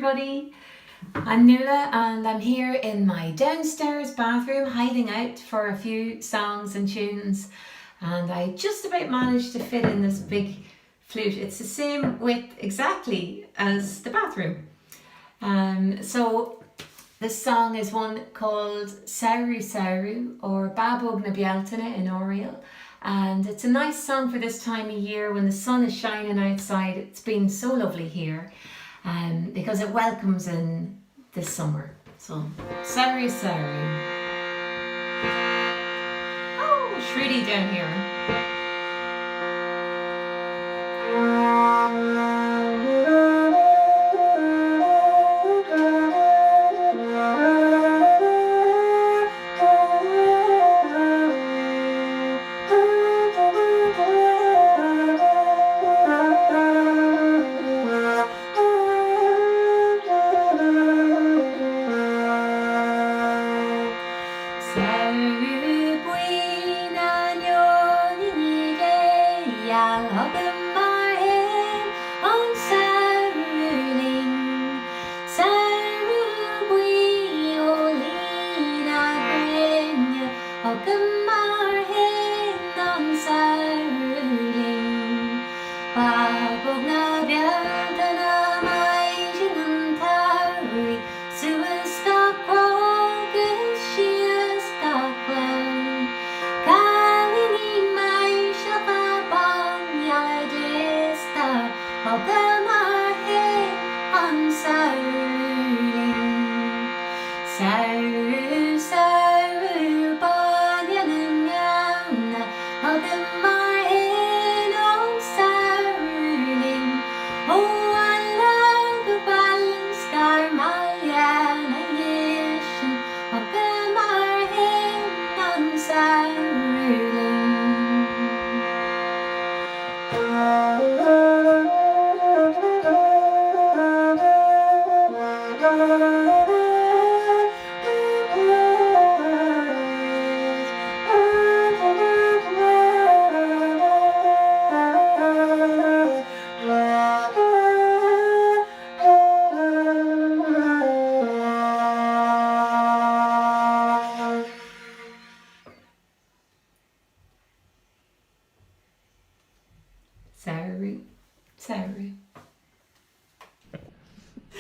everybody. I'm Nuala and I'm here in my downstairs bathroom hiding out for a few songs and tunes, and I just about managed to fit in this big flute. It's the same width exactly as the bathroom. So this song is one called Sauru Sauru, or Babog na Bealtaine in Oriel. And it's a nice song for this time of year when the sun is shining outside. It's been so lovely here, because it welcomes in this summer. So, Sauru Sauru. Oh, Shruti down here.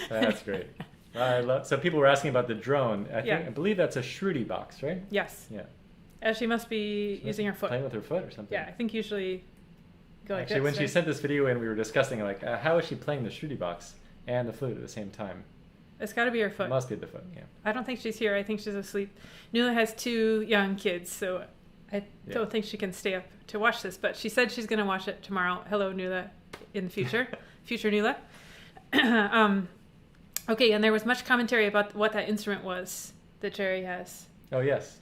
That's great. So people were asking about the drone. I believe that's a Shruti box, right? Yes. Yeah. She must be using her foot. Playing with her foot or something. Yeah, I think usually go like Actually, this, when she sent this video in, we were discussing how is she playing the Shruti box and the flute at the same time? It's got to be her foot. It must be the foot, yeah. I don't think she's here. I think she's asleep. Nuala has 2 young kids, so I don't think she can stay up to watch this, but she said she's going to watch it tomorrow. Hello, Nuala, in the future. Future Nuala. Okay, and there was much commentary about what that instrument was that Gerry has. Oh, yes.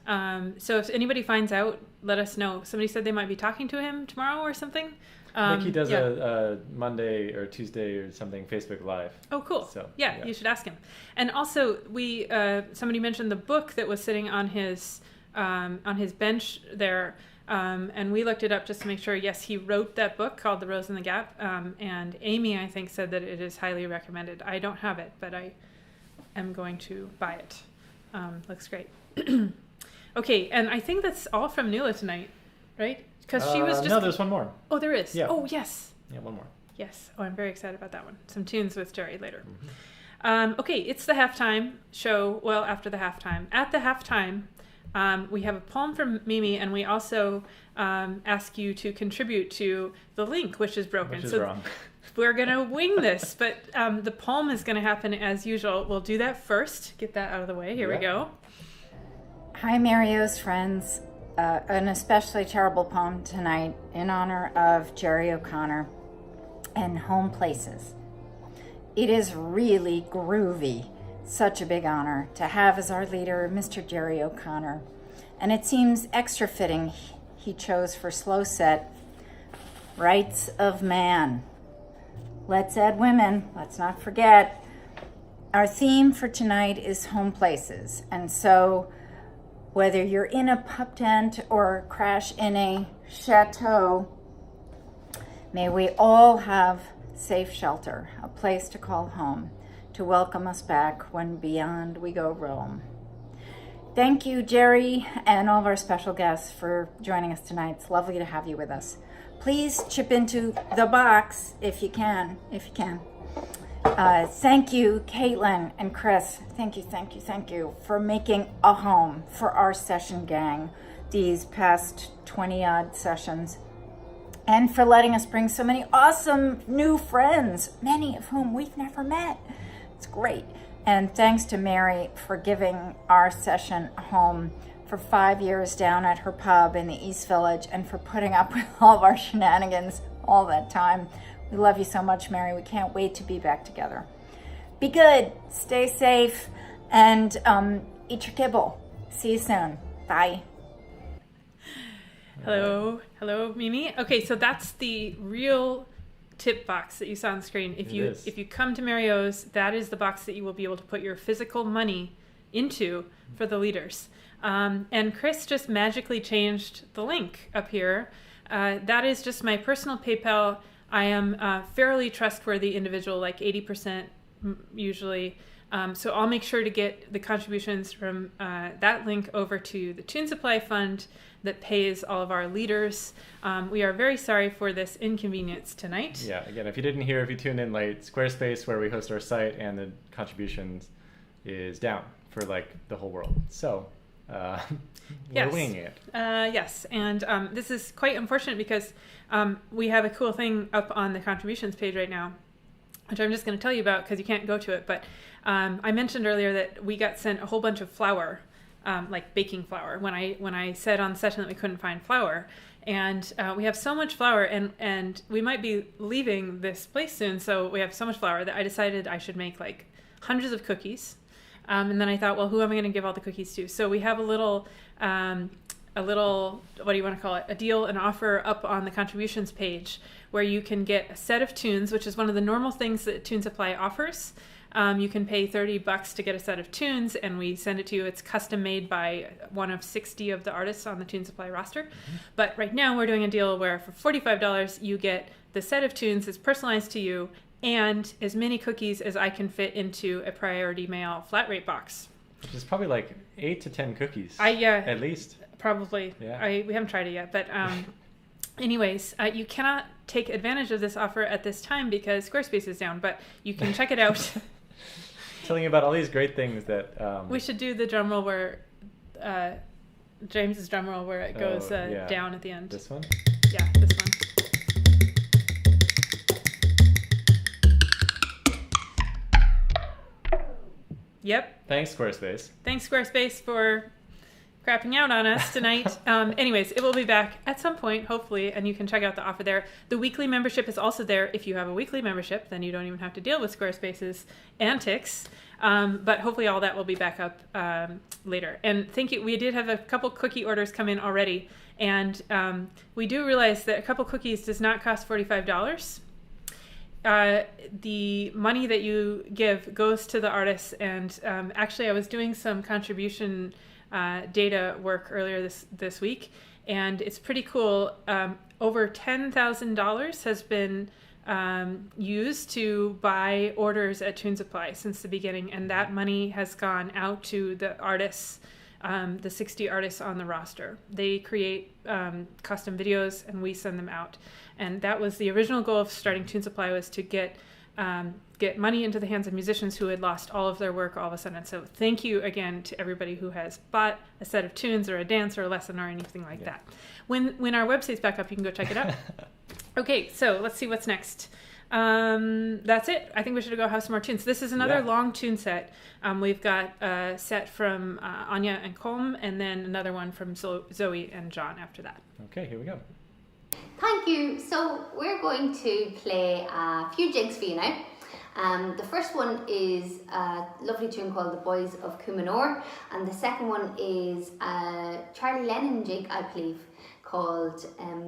So if anybody finds out, let us know. Somebody said they might be talking to him tomorrow or something. I think he does a Monday or Tuesday or something Facebook Live. Oh, cool. So, yeah, you should ask him. And also, somebody mentioned the book that was sitting on his bench there. And we looked it up just to make sure. Yes, he wrote that book called The Rose in the Gap. And Amy, I think, said that it is highly recommended. I don't have it, but I am going to buy it. Looks great. Okay, and I think that's all from Nuala tonight, right? Because she was just... No, there's one more. Oh, there is? Yeah. Oh, yes. Yeah, one more. Yes. Oh, I'm very excited about that one. Some tunes with Gerry later. Mm-hmm. Okay, it's the halftime show. Well, after the halftime. At the halftime... we have a poem from Mimi, and we also ask you to contribute to the link, which is broken. Which is wrong. We're going to wing this, but the poem is going to happen as usual. We'll do that first. Get that out of the way. Here we go. Hi, Mario's friends. An especially terrible poem tonight in honor of Gerry O'Connor and Home Places. It is really groovy. Such a big honor to have as our leader Mr. Gerry O'Connor, and it seems extra fitting he chose for slow set Rights of Man. Let's add women, let's not forget. Our theme for tonight is home places, and so whether you're in a pup tent or crash in a chateau, may we all have safe shelter, a place to call home. to welcome us back when beyond we go roam. Thank you, Gerry, and all of our special guests for joining us tonight. It's lovely to have you with us. Please chip into the box if you can. Thank you, Caitlin and Chris. Thank you for making a home for our session gang these past 20-odd sessions, and for letting us bring so many awesome new friends, many of whom we've never met. It's great. And thanks to Mary for giving our session a home for 5 years down at her pub in the East Village, and for putting up with all of our shenanigans all that time. We love you so much, Mary. We can't wait to be back together. Be good, stay safe, and eat your kibble. See you soon. Bye. Hello, Mimi. Okay, so that's the real tip box that you saw on the screen. If you come to Mario's, that is the box that you will be able to put your physical money into for the leaders. And Chris just magically changed the link up here. That is just my personal PayPal. I am a fairly trustworthy individual, like 80% usually. So I'll make sure to get the contributions from that link over to the Tune Supply Fund that pays all of our leaders. We are very sorry for this inconvenience tonight. Yeah, again, if you tuned in late, Squarespace, where we host our site, and the contributions is down for like the whole world. So we're winging it. Yes, and this is quite unfortunate because we have a cool thing up on the contributions page right now, which I'm just going to tell you about because you can't go to it. But I mentioned earlier that we got sent a whole bunch of flour, like baking flour, when I said on the session that we couldn't find flour. And we have so much flour, and we might be leaving this place soon, so we have so much flour that I decided I should make like hundreds of cookies. And then I thought, well, who am I going to give all the cookies to? So we have a little, what do you want to call it? A deal, an offer up on the contributions page where you can get a set of tunes, which is one of the normal things that Tune Supply offers. You can pay $30 to get a set of tunes, and we send it to you. It's custom made by one of 60 of the artists on the Tune Supply roster. Mm-hmm. But right now we're doing a deal where for $45 you get the set of tunes that's personalized to you and as many cookies as I can fit into a priority mail flat rate box. Which is probably like 8 to 10 cookies. At least. Probably. Yeah. We haven't tried it yet, but anyways, you cannot take advantage of this offer at this time because Squarespace is down, but you can check it out. Telling you about all these great things that... We should do the drum roll where... James's drum roll where it goes down at the end. This one? Yeah, this one. Yep. Thanks, Squarespace. Thanks, Squarespace, for crapping out on us tonight. Anyways, it will be back at some point, hopefully, and you can check out the offer there. The weekly membership is also there. If you have a weekly membership, then you don't even have to deal with Squarespace's antics. But hopefully all that will be back up later. And thank you. We did have a couple cookie orders come in already, and we do realize that a couple cookies does not cost $45. The money that you give goes to the artists, and actually I was doing some contribution data work earlier this week, and it's pretty cool. Over $10,000 has been used to buy orders at Tune Supply since the beginning, and that money has gone out to the artists, the 60 artists on the roster. They create custom videos and we send them out. And that was the original goal of starting Tune Supply, was to get money into the hands of musicians who had lost all of their work all of a sudden. So thank you again to everybody who has bought a set of tunes or a dance or a lesson or anything like that. When our website's back up, you can go check it out. Okay, so let's see what's next. That's it. I think we should go have some more tunes. This is another long tune set. We've got a set from Aine and Colm, and then another one from Zoe and John after that. Okay, here we go. Thank you. So we're going to play a few jigs for you now. The first one is a lovely tune called The Boys of Coonamore, and the second one is a Charlie Lennon jig, I believe, called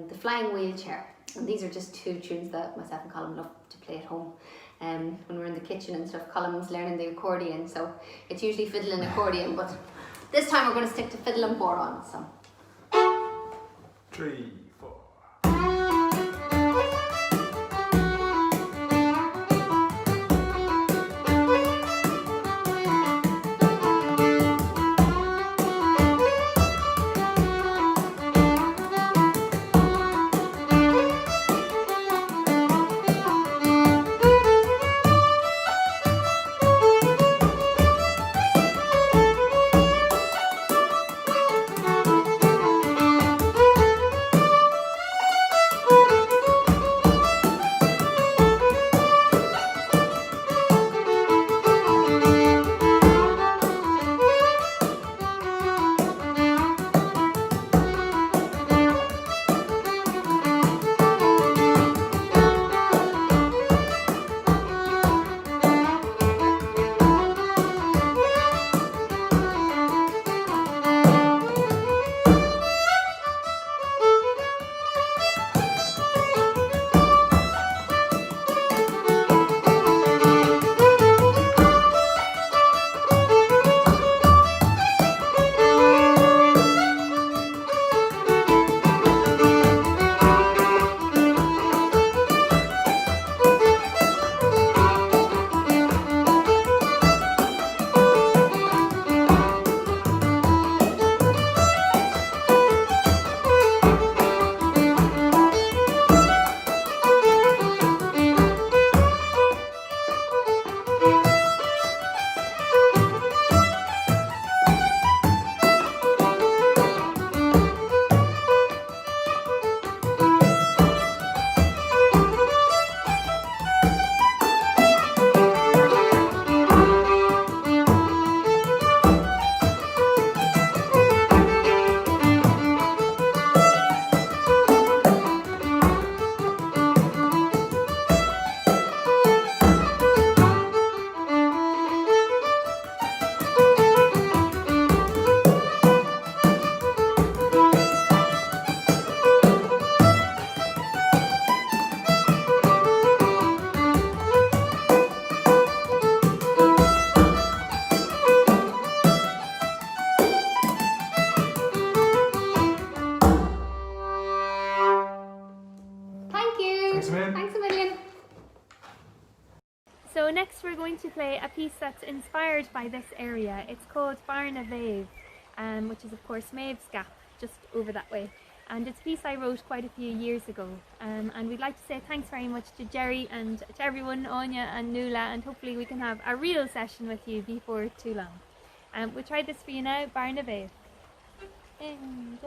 The Flying Wheelchair. And these are just two tunes that myself and Colm love to play at home. When we're in the kitchen and stuff, Colm's learning the accordion, so it's usually fiddle and accordion, but this time we're going to stick to fiddle and bodhrán. So 3, 4. Thanks a million. Thanks a million. So next we're going to play a piece that's inspired by this area. It's called Barna Bhéibh, which is of course Maeve's Gap, just over that way. And it's a piece I wrote quite a few years ago. And we'd like to say thanks very much to Gerry and to everyone, Anya and Nuala, and hopefully we can have a real session with you before too long. We'll try this for you now, Barna Bhéibh. 1,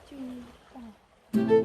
2, 3,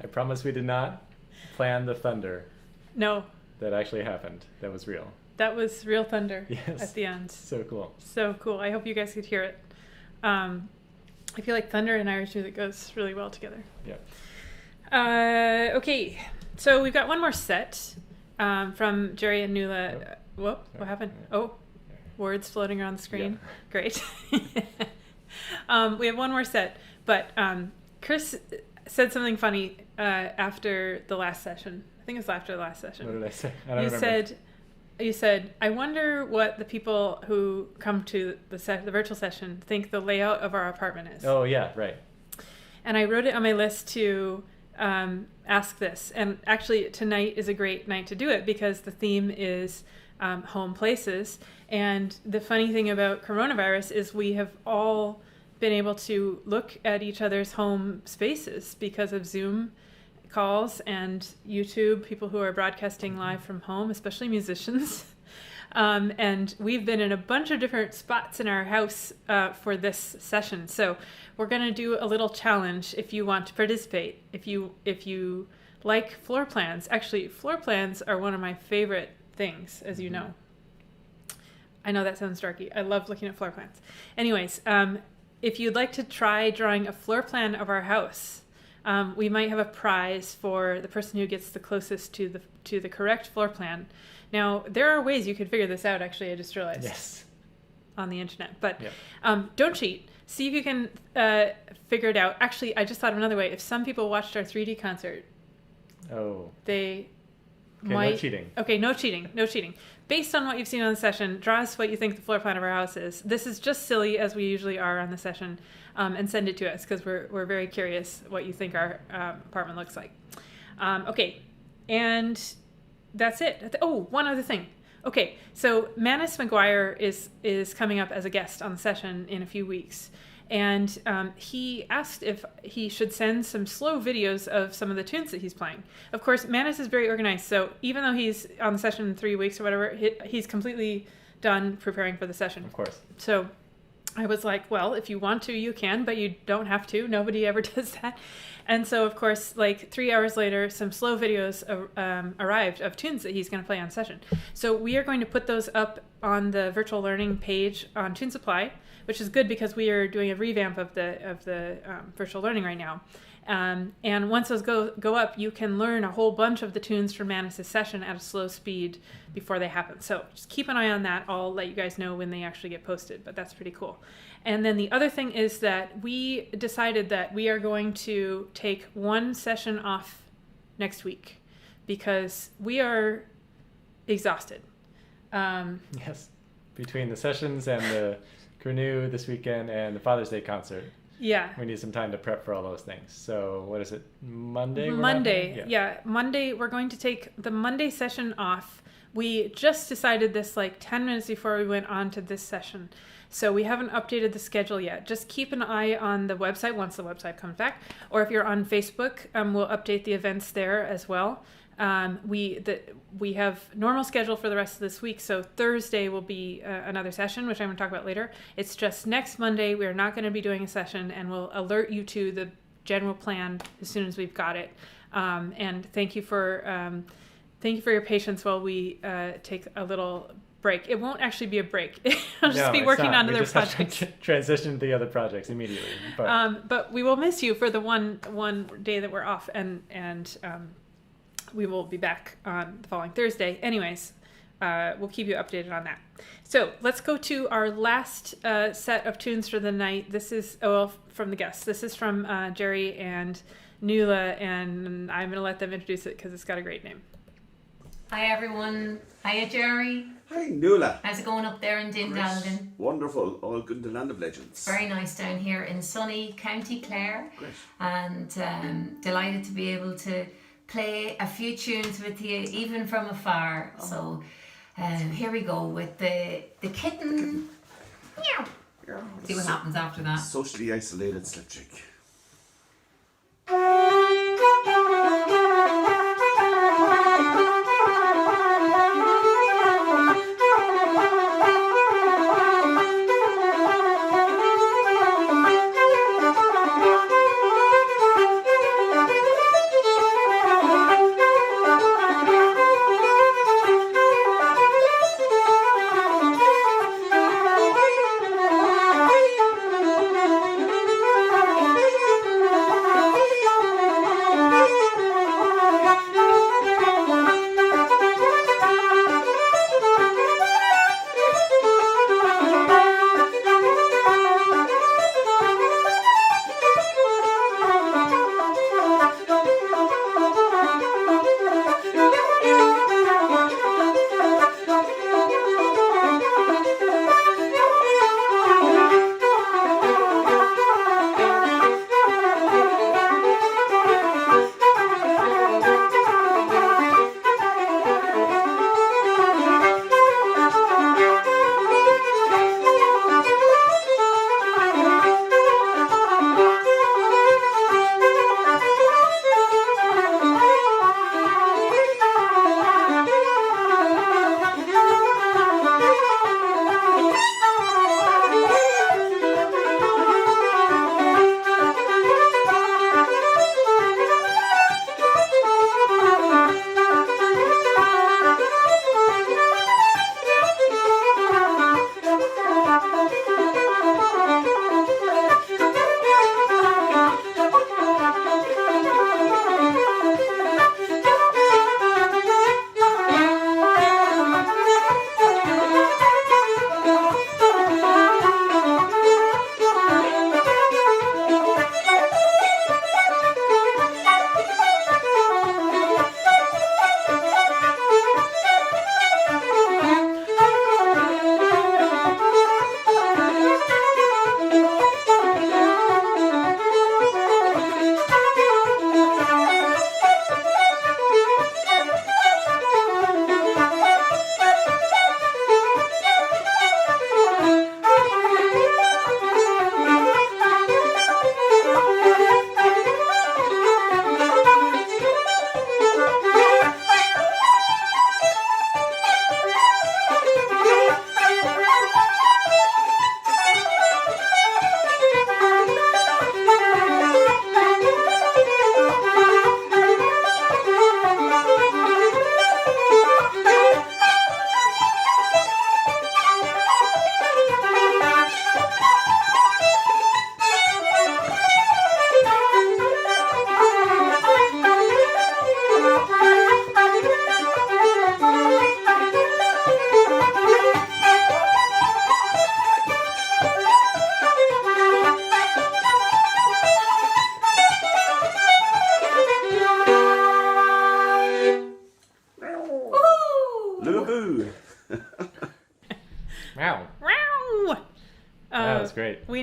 I promise we did not plan the thunder. No. That actually happened. That was real. That was real thunder. Yes. At the end. So cool. So cool. I hope you guys could hear it. I feel like thunder and Irish music goes really well together. Yeah. Okay. So we've got one more set from Gerry and Nuala. Whoa, what happened? Oh, words floating around the screen. Yeah. Great. We have one more set, but Chris said something funny after the last session. I think it was after the last session. What did I say? I don't remember. You said, I wonder what the people who come to the virtual session think the layout of our apartment is. Oh, yeah, right. And I wrote it on my list to ask this. And actually, tonight is a great night to do it because the theme is home places. And the funny thing about coronavirus is we have all been able to look at each other's home spaces because of Zoom calls and YouTube, people who are broadcasting live from home, especially musicians. And we've been in a bunch of different spots in our house for this session. So we're going to do a little challenge if you want to participate. If you like floor plans. Actually, floor plans are one of my favorite things, as you know. I know that sounds darky. I love looking at floor plans. Anyways, if you'd like to try drawing a floor plan of our house, we might have a prize for the person who gets the closest to the correct floor plan. Now, there are ways you could figure this out, actually, I just realized. Yes. On the internet. But don't cheat. see if you can figure it out. Actually, I just thought of another way. If some people watched our 3D concert, they might... No cheating. Okay, no cheating. Based on what you've seen on the session, draw us what you think the floor plan of our house is. This is just silly, as we usually are on the session, and send it to us, because we're very curious what you think our apartment looks like. Okay, and that's it. Oh, one other thing. Okay, so Manus McGuire is coming up as a guest on the session in a few weeks. And he asked if he should send some slow videos of some of the tunes that he's playing. Of course, Manus is very organized, so even though he's on the session in 3 weeks or whatever, he's completely done preparing for the session. Of course. So I was like, well, if you want to, you can, but you don't have to. Nobody ever does that. And so, of course, like 3 hours later, some slow videos arrived of tunes that he's going to play on session. So we are going to put those up on the virtual learning page on Tune Supply, which is good because we are doing a revamp of the virtual learning right now. And once those go up, you can learn a whole bunch of the tunes from Manus' session at a slow speed before they happen. So just keep an eye on that. I'll let you guys know when they actually get posted, but that's pretty cool. And then the other thing is that we decided that we are going to take one session off next week because we are exhausted. Yes, between the sessions and the Connaught this weekend and the Father's Day concert. Yeah. We need some time to prep for all those things. So what is it, Monday? Yeah. Monday, we're going to take the Monday session off. We just decided this like 10 minutes before we went on to this session. So we haven't updated the schedule yet. Just keep an eye on the website once the website comes back. Or if you're on Facebook, we'll update the events there as well. We have normal schedule for the rest of this week, so Thursday will be another session, which I'm going to talk about later. It's just next Monday we are not going to be doing a session, and we'll alert you to the general plan as soon as we've got it. And thank you for your patience while we take a little break. It won't actually be a break. I'll just be working on other projects. Have to transition to the other projects immediately. But we will miss you for the one day that we're off, and we will be back on the following Thursday. Anyways, we'll keep you updated on that. So let's go to our last set of tunes for the night. This is from the guests. This is from Gerry and Nuala, and I'm going to let them introduce it because it's got a great name. Hi everyone. Hiya Gerry. Hi Nuala. How's it going up there in Dundalgan? Wonderful. All good in the land of legends. Very nice down here in sunny County Clare. Great. And delighted to be able to play a few tunes with you even from afar. So here we go with the Kitten. Meow. See what happens after that. Socially isolated slipchick.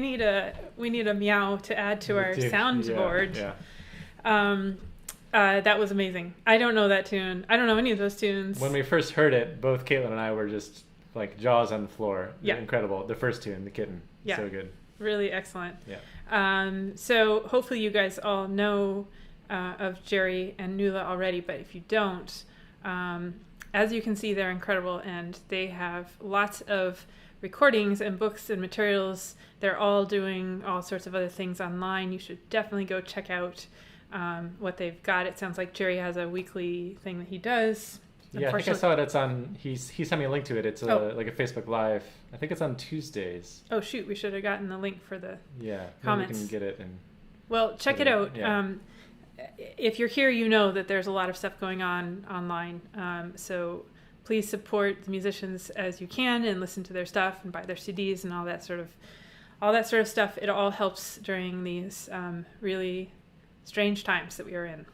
need a meow to add to our soundboard. That was amazing. I don't know that tune. I don't know any of those tunes. When we first heard it, both Caitlin and I were just like jaws on the floor. Yeah. Incredible. The first tune, the Kitten. Yeah. So good. Really excellent. Yeah. So hopefully you guys all know of Gerry and Nuala already, but if you don't, as you can see, they're incredible, and they have lots of recordings and books and materials. They're all doing all sorts of other things online. You should definitely go check out what they've got. It sounds like Gerry has a weekly thing that he does. Yeah, I think I saw it. It's on. He sent me a link to it. It's like a Facebook Live. I think it's on Tuesdays. Oh shoot, we should have gotten the link for the comments. We can get it and. Well, check it out. Yeah. If you're here, you know that there's a lot of stuff going on online. So please support the musicians as you can and listen to their stuff and buy their CDs and all that sort of stuff. It all helps during these really strange times that we are in.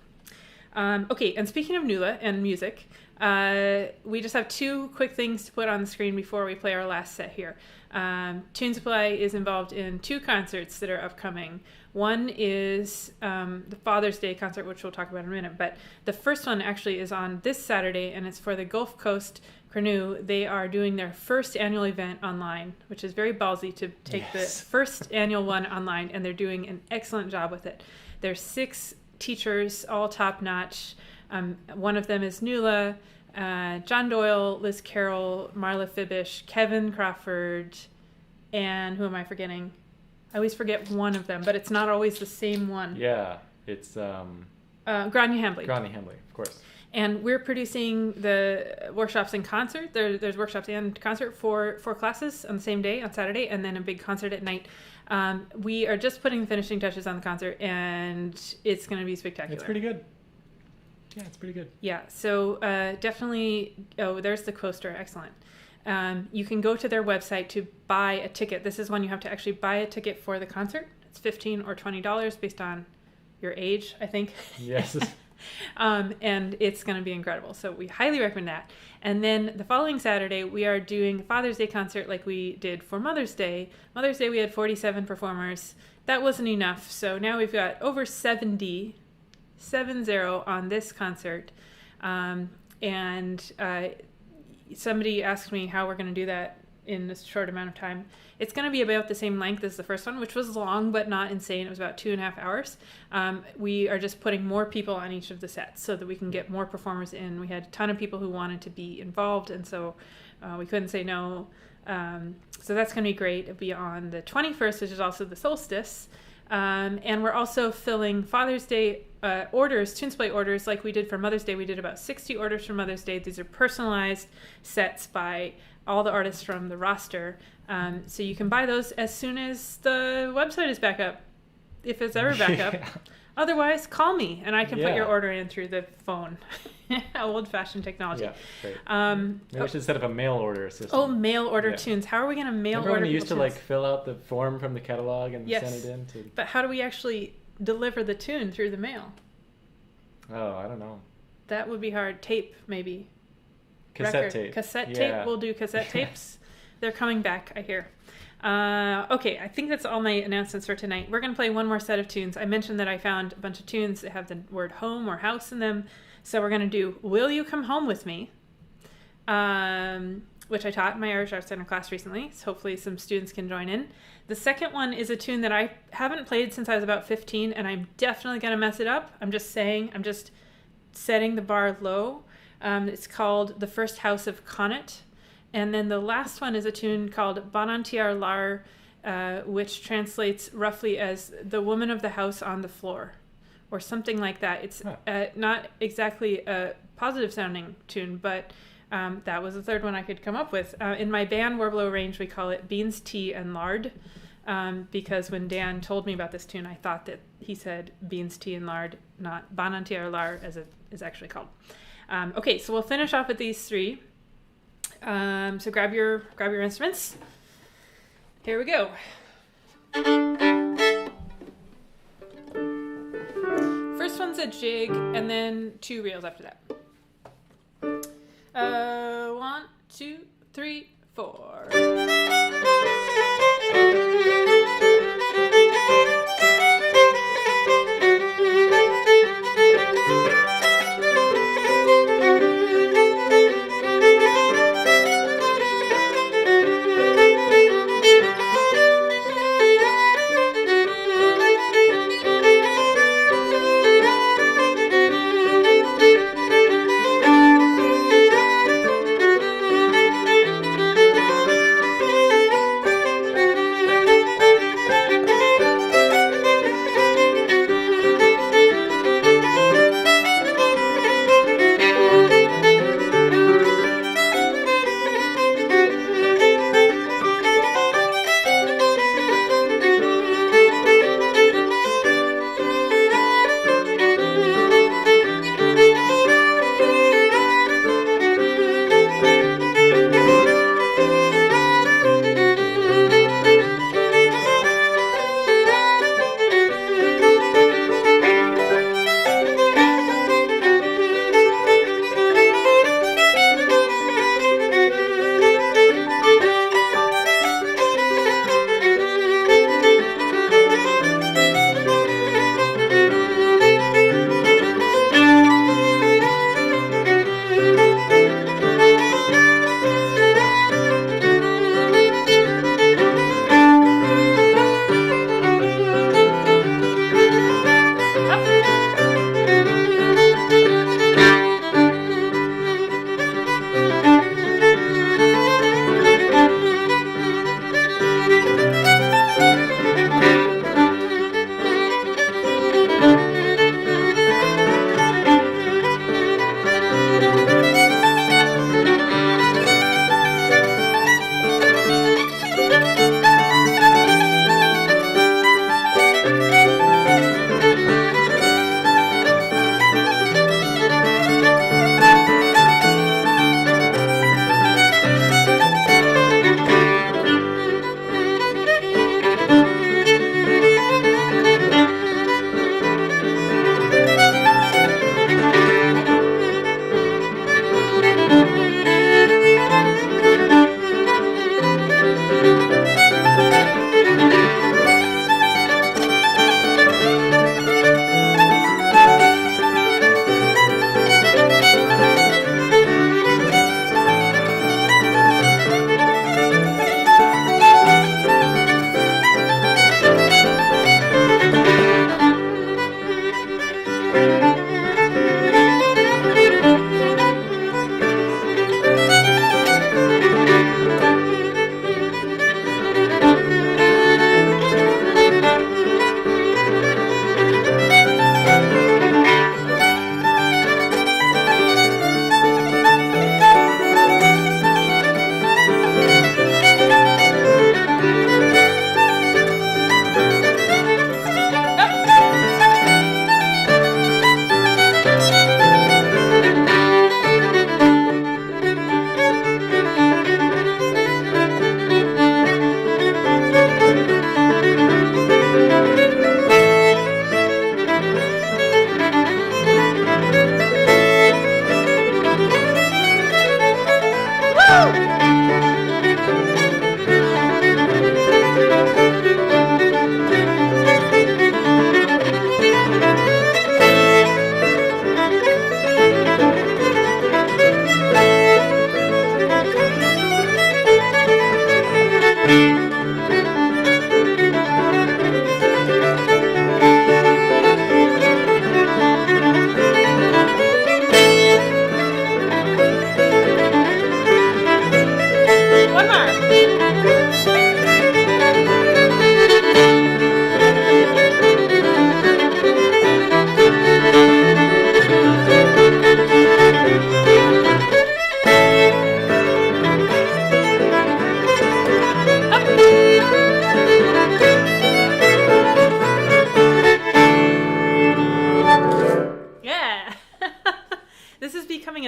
Okay, and speaking of Nuala and music, we just have two quick things to put on the screen before we play our last set here. Tune Supply is involved in two concerts that are upcoming. One is the Father's Day concert, which we'll talk about in a minute, but the first one actually is on this Saturday, and it's for the Gulf Coast Connaught. They are doing their first annual event online, which is very ballsy to take the first annual one online, and they're doing an excellent job with it. There's 6 teachers, all top-notch. One of them is Nuala, John Doyle, Liz Carroll, Marla Fibish, Kevin Crawford, and who am I forgetting? I always forget one of them, but it's not always the same one. Yeah, it's Gráinne Hambley. Gráinne Hambley, of course. And we're producing the workshops and concert. There's workshops and concert for classes on the same day, on Saturday, and then a big concert at night. We are just putting the finishing touches on the concert, and it's going to be spectacular. It's pretty good. Yeah, it's pretty good. Yeah, so definitely... Oh, there's the coaster. Excellent. You can go to their website to buy a ticket. This is when you have to actually buy a ticket for the concert. It's $15 or $20 based on your age, I think. Yes. And it's going to be incredible. So we highly recommend that. And then the following Saturday, we are doing Father's Day concert like we did for Mother's Day. Mother's Day, we had 47 performers. That wasn't enough. So now we've got over 70 on this concert. Somebody asked me how we're going to do that in this short amount of time. It's going to be about the same length as the first one, which was long but not insane. It was about 2.5 hours. We are just putting more people on each of the sets so that we can get more performers in. We had a ton of people who wanted to be involved, and so we couldn't say no. So that's going to be great. It'll be on the 21st, which is also the solstice. And we're also filling Father's Day orders, Tune Supply orders, like we did for Mother's Day. We did about 60 orders for Mother's Day. These are personalized sets by all the artists from the roster. So you can buy those as soon as the website is back up, if it's ever back up. Otherwise, call me, and I can put your order in through the phone. Old-fashioned technology. Yeah, great. Maybe we should set up a mail order system. Oh, mail order tunes. How are we going to mail order we used to tunes? fill out the form from the catalog and send it in? But how do we actually deliver the tune through the mail? Oh, I don't know. That would be hard. Tape, maybe. Cassette tape. Cassette tape. We'll do cassette tapes. They're coming back, I hear. Okay, I think that's all my announcements for tonight. We're going to play one more set of tunes. I mentioned that I found a bunch of tunes that have the word home or house in them. So we're going to do Will You Come Home With Me, which I taught in my Irish Arts Center class recently. So hopefully some students can join in. The second one is a tune that I haven't played since I was about 15, and I'm definitely going to mess it up. I'm just setting the bar low. It's called The First House of Connaught. And then the last one is a tune called An Tí Ar Lár, which translates roughly as The Woman of the House on the Floor, or something like that. It's not exactly a positive sounding tune, but that was the third one I could come up with. In my band Warbelow range, we call it Beans, Tea, and Lard, because when Dan told me about this tune, I thought that he said Beans, Tea, and Lard, not An Tí Ar Lár, as it is actually called. Okay, so we'll finish off with these three. So grab your instruments. Here we go. First one's a jig, and then 2 reels after that. 1, 2, 3, 4.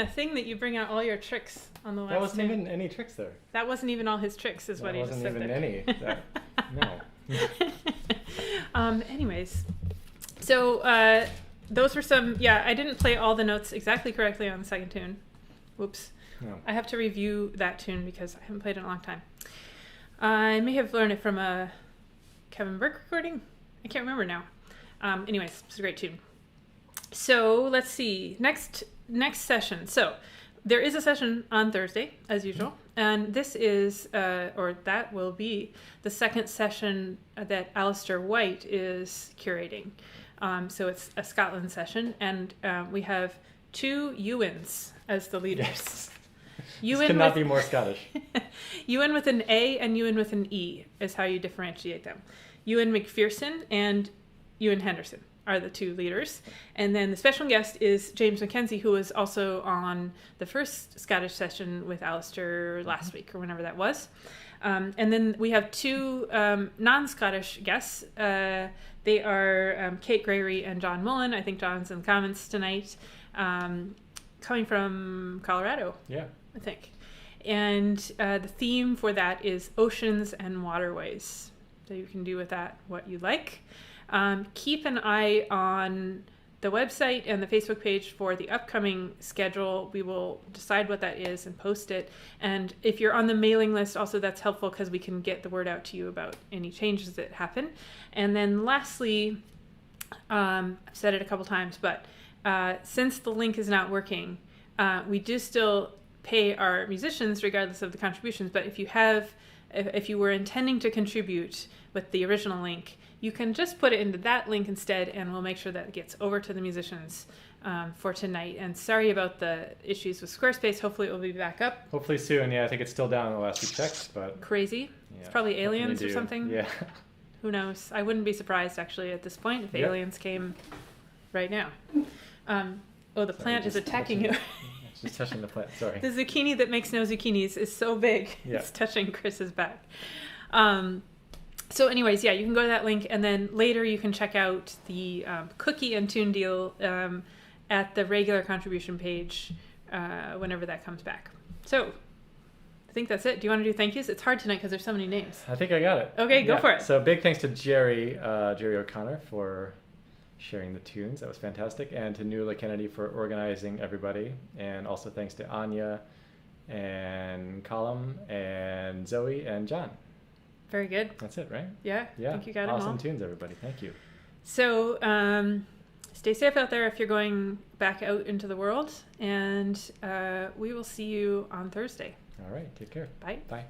thing that you bring out all your tricks on the last That wasn't tune. even any tricks there. That wasn't even all his tricks, is what he just said That there. wasn't even any. No. Anyways, so those were some. Yeah, I didn't play all the notes exactly correctly on the second tune. Whoops. No. I have to review that tune because I haven't played it in a long time. I may have learned it from a Kevin Burke recording. I can't remember now. Anyways, it's a great tune. So let's see. Next session. So there is a session on Thursday, as usual. And this is, or that will be, the second session that Alistair White is curating. So it's a Scotland session. And we have 2 Ewans as the leaders. Yes. Ewan this could not be more Scottish. Ewan with an A and Ewan with an E is how you differentiate them. Ewan McPherson and Ewan Henderson are the 2 leaders. And then the special guest is James Mackenzie, who was also on the first Scottish session with Alistair last week or whenever that was. And then we have 2 non-Scottish guests. They are Kate Gregory and John Mullen. I think John's in the comments tonight. Coming from Colorado. Yeah. I think. And the theme for that is oceans and waterways. So you can do with that what you like. Keep an eye on the website and the Facebook page for the upcoming schedule. We will decide what that is and post it. And if you're on the mailing list, also that's helpful because we can get the word out to you about any changes that happen. And then lastly, I've said it a couple times, but since the link is not working, we do still pay our musicians regardless of the contributions. But if you were intending to contribute with the original link, you can just put it into that link instead, and we'll make sure that it gets over to the musicians for tonight. And sorry about the issues with Squarespace. Hopefully it will be back up. Hopefully soon. Yeah, I think it's still down in the last few checks, but crazy. Yeah, It's probably aliens or something. Yeah. Who knows? I wouldn't be surprised actually at this point if aliens came right now. The plant is attacking you. Just touching the plant, sorry. The zucchini that makes no zucchinis is so big. Yeah. It's touching Chris's back. So anyways, yeah, you can go to that link, and then later you can check out the cookie and tune deal at the regular contribution page whenever that comes back. So I think that's it. Do you want to do thank yous? It's hard tonight because there's so many names. I think I got it. Okay, go for it. So big thanks to Gerry O'Connor for sharing the tunes. That was fantastic. And to Nuala Kennedy for organizing everybody. And also thanks to Anya and Colm and Zoe and John. Very good. That's it, right? Yeah. I think you got them all. Awesome tunes, everybody. Thank you. So stay safe out there if you're going back out into the world. And we will see you on Thursday. All right. Take care. Bye. Bye.